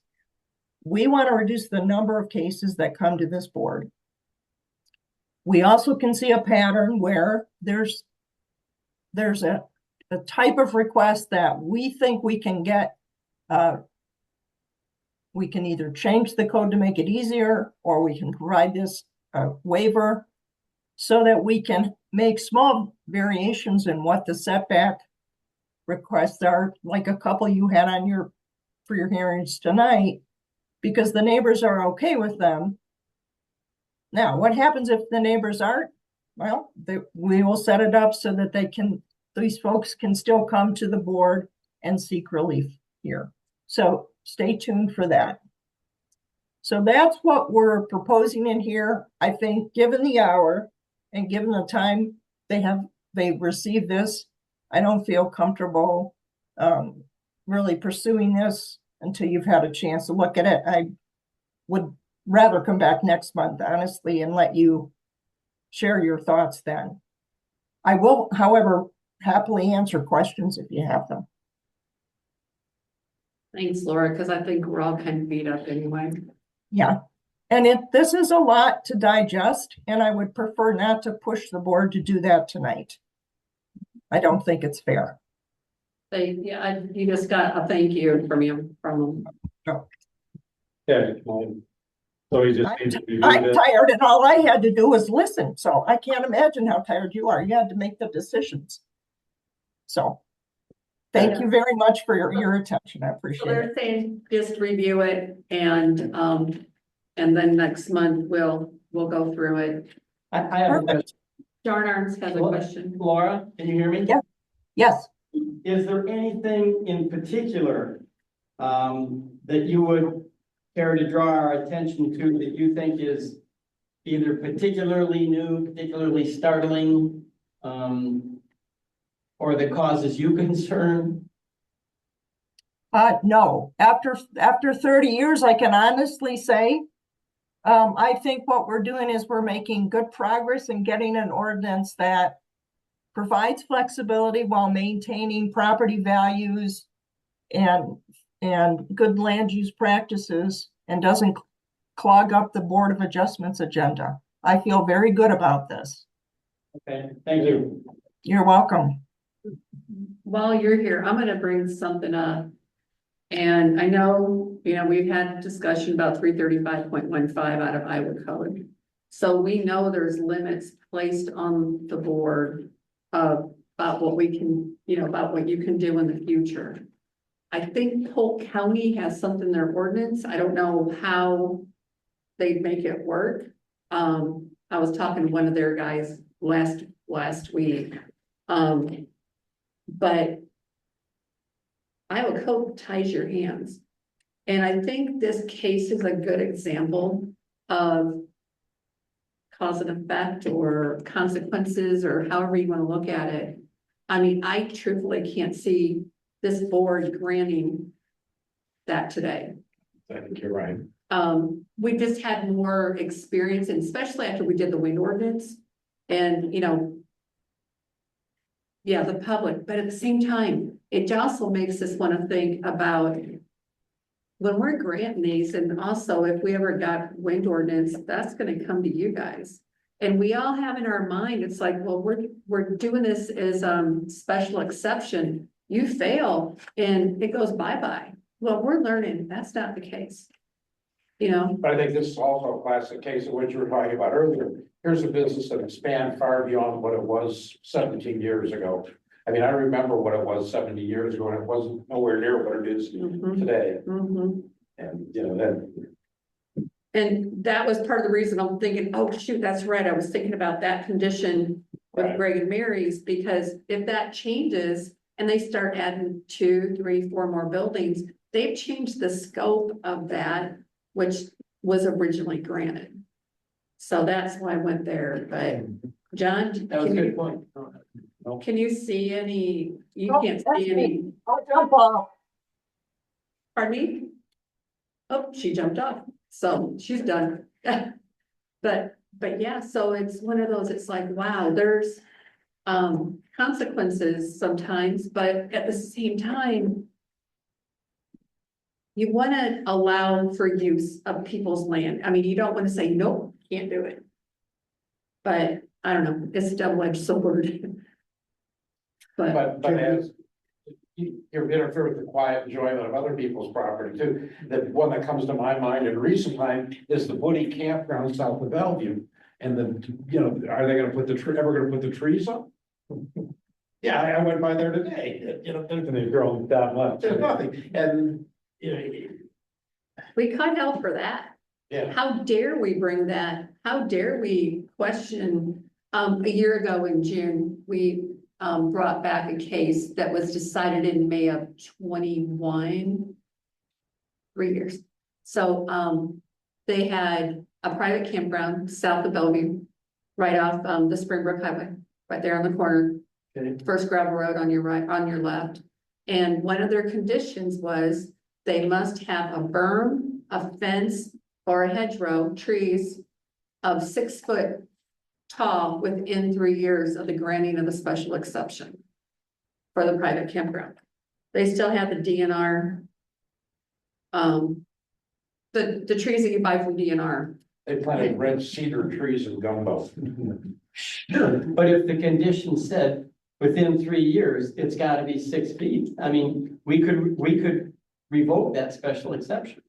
we want to reduce the number of cases that come to this board. We also can see a pattern where there's a type of request that we think we can get. We can either change the code to make it easier, or we can provide this waiver so that we can make small variations in what the setback requests are, like a couple you had on for your hearings tonight, because the neighbors are okay with them. Now, what happens if the neighbors aren't? Well, we will set it up so that these folks can still come to the board and seek relief here. So stay tuned for that. So that's what we're proposing in here. I think given the hour and given the time they received this, I don't feel comfortable really pursuing this until you've had a chance to look at it. I would rather come back next month, honestly, and let you share your thoughts then. I will, however, happily answer questions if you have them. Thanks, Laura, because I think we're all kind of beat up anyway. Yeah, and this is a lot to digest, and I would prefer not to push the board to do that tonight. I don't think it's fair. You just got a thank you from them. Oh. Yeah. So he just needs to review I'm this. tired, and all I had to do was listen, so I can't imagine how tired you are. You had to make the decisions. So thank you very much for your attention. I So appreciate they're it. saying just review it and then next month we'll go through it. I have a question. John Arms has a question. Laura, can you hear me? Yeah. Yes. Is there anything in particular that you would care to draw our attention to that you think is either particularly new, particularly startling, or that causes you concern? No, after 30 years, I can honestly say, I think what we're doing is we're making good progress in getting an ordinance that provides flexibility while maintaining property values and good land use practices and doesn't clog up the Board of Adjustments agenda. I feel very good about this. Okay, thank you. You're welcome. While you're here, I'm gonna bring something up. And I know, we've had a discussion about 335.15 out of Iowa code. So we know there's limits placed on the board about what we can, about what you can do in the future. I think Polk County has something in their ordinance. I don't know how they make it work. I was talking to one of their guys last week. But Iowa code ties your hands. And I think this case is a good example of cause and effect or consequences or however you want to look at it. I mean, I truthfully can't see this board granting that today. I think you're right. We just had more experience, and especially after we did the wind ordinance and, yeah, the public, but at the same time, it also makes us want to think about when we're granting these, and also if we ever got wind ordinance, that's going to come to you guys. And we all have in our mind, it's like, well, we're doing this as special exception. You fail and it goes bye-bye. Well, we're learning that's not the case. But I think this is also a classic case of what you were talking about earlier. Here's a business that expanded far beyond what it was 17 years ago. I mean, I remember what it was 70 years ago, and it wasn't nowhere near what it is today. And, And that was part of the reason I'm thinking, oh, shoot, that's right. I was thinking about that condition with Right. Greg and Mary's, because if that changes and they start adding 2, 3, 4 more buildings, they've changed the scope of that, which was originally granted. So that's why I went there, but John, that was a good point. can you see any, you Oh, can't that's see any, me. I'll jump off. pardon me? Oh, she jumped off, so she's done. But yeah, so it's one of those, it's like, wow, there's consequences sometimes, but at the same time, you want to allow for use of people's land. I mean, you don't want to say, nope, can't do it. But I don't know, it's a double-edged sword. But as you interfere with the quiet enjoyment of other people's property too. The one that comes to my mind in recent time is the Woody Campground south of Bellevue. And are they gonna put ever gonna put the trees up? Yeah, I went by there today, And they've grown that much. there's nothing, and, We cut hell for that. yeah. How dare we bring that? How dare we question? A year ago in June, we brought back a case that was decided in May of 21. 3 years. So they had a private campground south of Bellevue, right off the Springbrook Highway, right there on the corner. First gravel road on your right, on your left. And one of their conditions was they must have a berm, a fence, or a hedgerow, trees of 6 foot tall within 3 years of the granting of the special exception for the private campground. They still have the DNR. The trees that you buy from DNR. They planted red cedar trees in Gumbo. Sure, but if the condition said within 3 years, it's gotta be 6 feet, I mean, we could revoke that special exception.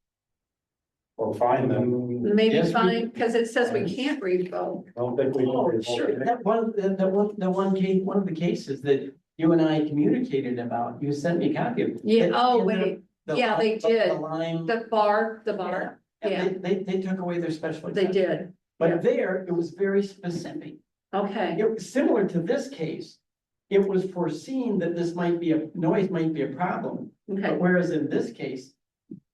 Or find them. Maybe Yes, we- fine, because it says we can't revoke. I don't think we. can Oh, revoke sure, it. that one case, one of the cases that you and I communicated about, you sent me a copy of. Yeah, That- oh, and wait, the- yeah, they the did. lime- The bar, and yeah. They took away their special They exception. did, yeah. But there, it was very specific. okay, It was similar to this case. It was foreseen that this noise might be a problem. okay, But whereas in this case,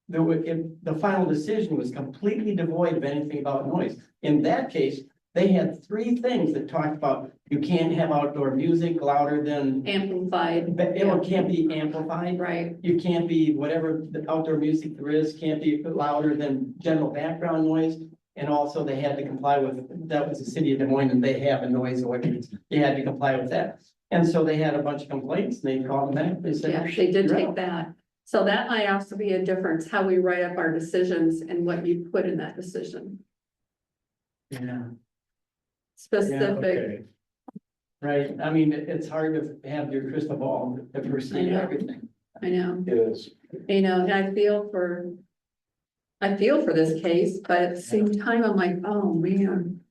the final decision was completely devoid of anything about noise. In that case, They had three things that talked about, you can't have outdoor music louder than, Amplified, but it can't be amplified. right? You can't be, whatever the outdoor music there is, can't be louder than general background noise. And also they had to comply with, that was the city of Des Moines, and they have a noise ordinance, you had to comply with that. And so they had a bunch of complaints, and they called them back, they said. Yeah, they did "You're take out." that. So that might also be a difference, how we write up our decisions and what you put in that decision. Yeah, Specific, Okay, right, I mean, it's hard to have your crystal ball to foresee I know. everything. I know, It is. you know, and I feel for this case, but at the same time, I'm like, oh, man.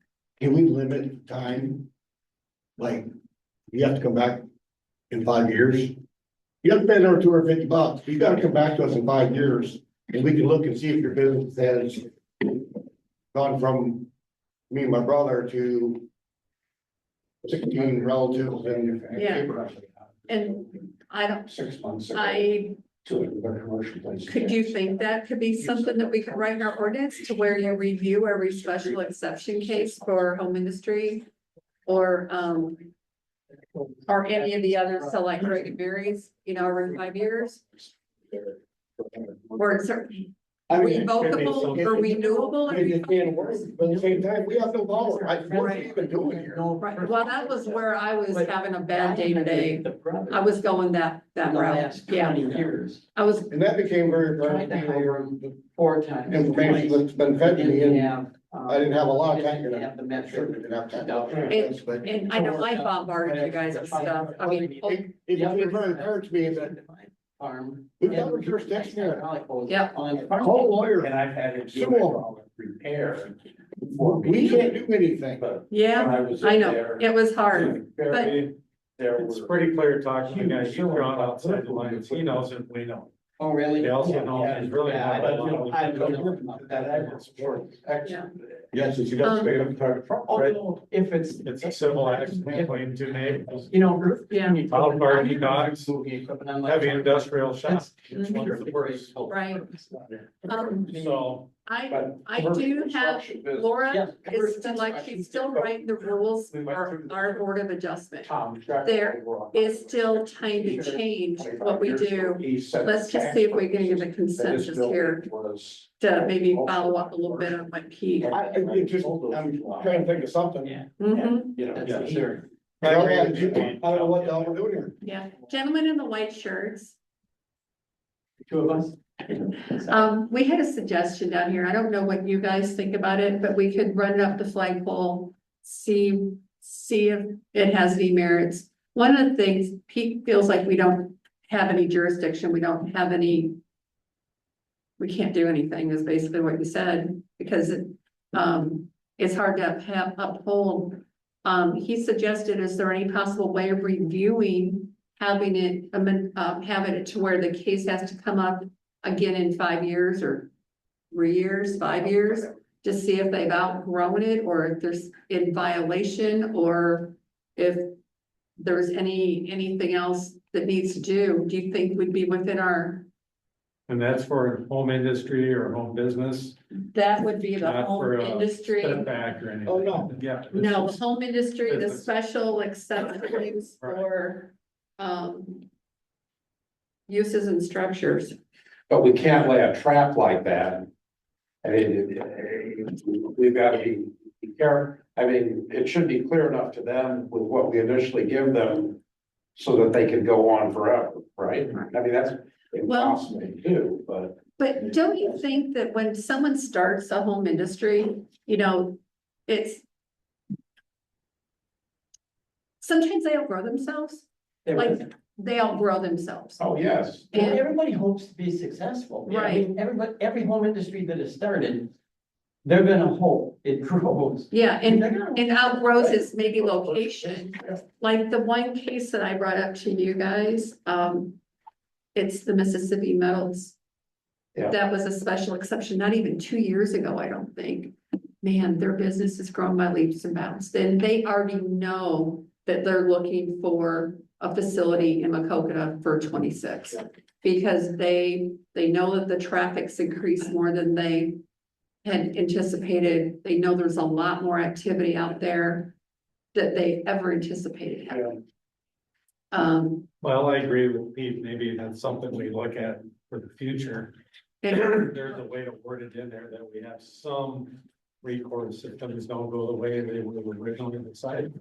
Can we limit time? Like, you have to come back in 5 years? You have to pay another $250. You gotta come back to us in 5 years, and we can look and see if your business has gone from me and my brother to 16 relatives and. Yeah. And I don't, 6 months. I, To a commercial place. could you think that could be something that we could write in our ordinance to where you review every special exception case for home industry? Or any of the others, so like Greg and Mary's, you know, every 5 years? Or it's revocable or renewable? Maybe it can't work, but at the same time, we have no power. What are we even doing here? Right, well, that was where I was having a bad day today. The brother I was going that in the route, last yeah, 20 years, I was, And that became very, tried to hire him 4 times. information that's been fed to me, Didn't and have, I didn't have a lot of time. Didn't have the metric. Didn't have time. And- But and I know I bombarded you guys with stuff, I mean, oh, it became very apparent to me that Farm. we've got a jurisdiction here. Yeah. Call a lawyer. And I've had it Sure. do repair. before We me. can't do anything. But yeah, when was I in know, there, it was hard, but There it's were. pretty clear talking to the guy, you've gone outside the lines, he knows it, we know. Oh, really? They also know he's really. Yeah, I don't know. I don't know. That I would support. yeah. Yes, it's. Although, if it's. It's a civil action between two neighbors. You know, Yeah. Olive Garden, dogs, movie equipment, I'm like. heavy industrial shop. That's- It's one of the worst. Right. So, I do have, Laura is still like, she's still writing the rules for our Board of Adjustment. There is still time to change what we do. Let's just see if we can get a consensus here to maybe follow up a little bit on what Pete. I'm trying to think of something. Yeah. Mhm, You know, Yeah, sure. I don't know what the hell we're doing here. yeah, gentlemen in the white shirts. Two of us. We had a suggestion down here. I don't know what you guys think about it, but we could run it up the flagpole. See if it has any merits. One of the things, Pete feels like we don't have any jurisdiction, we don't have any. We can't do anything is basically what you said, because it's hard to have uphold. He suggested, is there any possible way of reviewing, having it to where the case has to come up again in 5 years or 3 years, 5 years, to see if they've outgrown it or if there's in violation or if there's anything else that needs to do you think would be within our, and that's for home industry or home business, that would be the not for home a industry? setback or anything. Oh, no. Yeah. it's No, the just- home industry, the business. special exceptions for, uses and structures. But we can't lay a trap like that. I mean, we've got to be careful. I mean, it should be clear enough to them with what we initially give them. So that they can go on forever, right? I mean, that's impossible to do, but. But don't you think that when someone starts a home industry, you know, it's. Sometimes they outgrow themselves, like they outgrow themselves. Oh, yes. And And everybody hopes to be successful. I Right. mean, every home industry that has started, they're gonna hope it grows. yeah, and outgrows its maybe location. Like the one case that I brought up to you guys, it's the Mississippi Metals. Yeah. That was a special exception, not even 2 years ago, I don't think. Man, their business has grown by leaps and bounds. Then they already know that they're looking for a facility in Macokota for 26. Because they know that the traffic's increased more than they had anticipated, they know there's a lot more activity out there that they ever anticipated having. Well, I agree with Pete, maybe that's something we look at for the future. and There's a way to word it in there that we have some recourse if things don't go the way they were originally decided.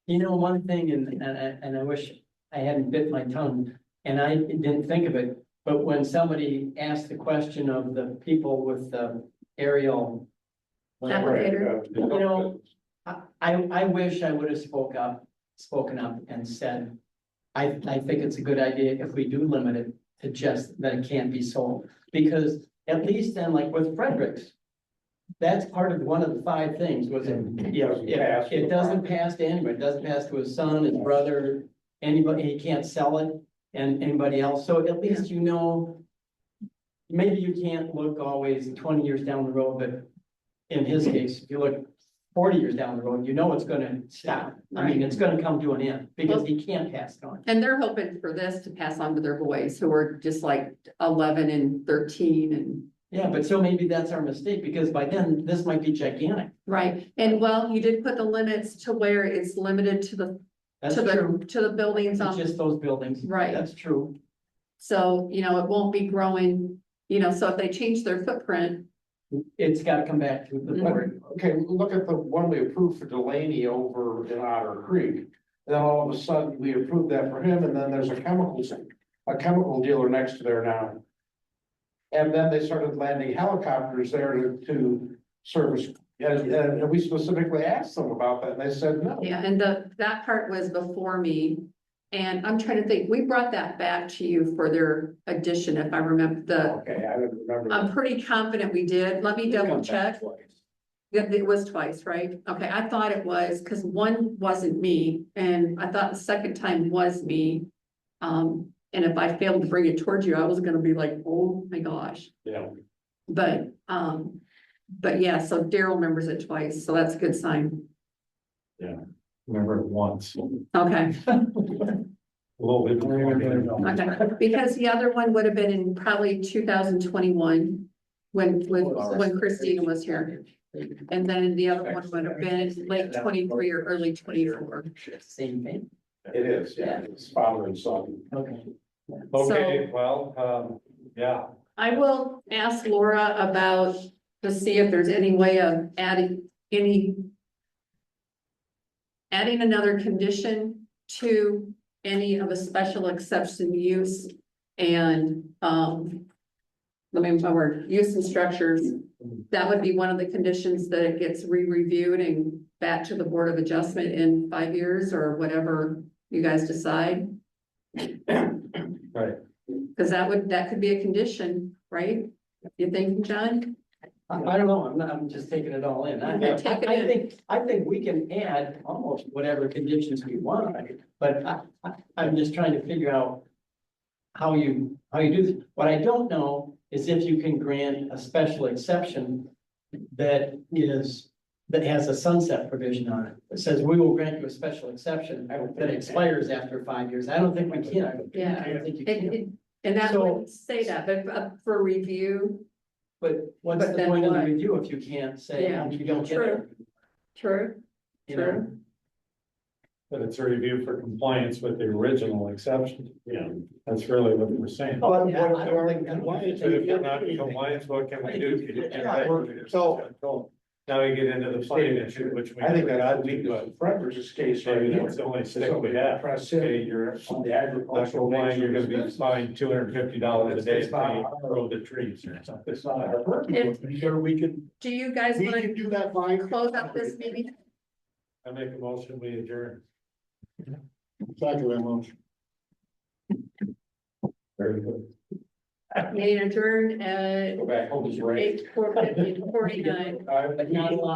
You know, one thing, and I wish I hadn't bit my tongue, and I didn't think of it, but when somebody asked the question of the people with the aerial, applicator, you know, I wish I would have spoken up and said, I think it's a good idea if we do limit it to just that it can't be sold. Because at least then, like with Fredericks, that's part of one of the 5 things was it, you know, it doesn't pass to anybody, it doesn't pass to his son, his brother, anybody, he can't sell it and anybody else. So at least you know, maybe you can't look always 20 years down the road, but in his case, if you look 40 years down the road, you know it's gonna stop. I mean, it's gonna come to an end because he can't pass it on. and they're hoping for this to pass on to their boys who are just like 11 and 13 and. Yeah, but so maybe that's our mistake because by then this might be gigantic. Right, and well, you did put the limits to where it's limited to the, That's to true. the buildings It's on, just those buildings. Right. That's true. so, you know, it won't be growing, you know, so if they change their footprint. It's gotta come back to the board. Okay, look at the one we approved for Delaney over in Otter Creek. Then all of a sudden, we approved that for him, and then there's a chemical dealer next to there now. And then they started landing helicopters there to service, and we specifically asked them about that, and they said no. Yeah, and that part was before me, and I'm trying to think, we brought that back to you for their addition, if I remember Okay, I didn't remember. I'm pretty confident we did, let me double check. Yeah, it was twice, right? Okay, I thought it was, cause one wasn't me, and I thought the second time was me. And if I failed to bring it towards you, I was gonna be like, oh my gosh. Yeah. But yeah, so Daryl remembers it twice, so that's a good sign. Remember it once. Okay, A little bit. okay, because the other one would have been in probably 2021 when Christina was here. And then the other one would have been late 23 or early 24. Same thing. It is, yeah, it's father and son. Okay. Okay, well, yeah, I will ask Laura about, to see if there's any way of adding another condition to any of the special exception use and, let me, my word, use and structures. That would be one of the conditions that it gets re-reviewed and back to the Board of Adjustment in 5 years or whatever you guys decide. right. Cause that could be a condition, right? You think, John? I don't know, I'm just taking it all in. Okay, take it in. I think we can add almost whatever conditions we want, but I'm just trying to figure out how you do this. What I don't know is if you can grant a special exception that has a sunset provision on it. It says we will grant you a special exception that expires after 5 years. I don't think we can. Yeah. I don't think you can. And that So- would say that, but for review, But what's But the then point of the what? review if you can't say Yeah, you don't get true. it? true, You know? true. But it's a review for compliance with the original exception. Yeah. That's really what we're saying. Oh, yeah, I don't think- So if you're not in compliance, what can we do? So- Now you get into the funding issue, which we. I think that's got the to, weakness of Frederick's case. Maybe that's the only stick we have. Okay, you're On the not agricultural. complying, you're gonna be business. fined $250 a day It's not- to grow the trees or something. It's not our purpose. If- Sure, we can, Do you guys want to do that fine. close out this meeting? I make a motion, we adjourn. Second that motion. Very good. Meeting adjourned at Go back home, it's right. 8:49. But not a lot.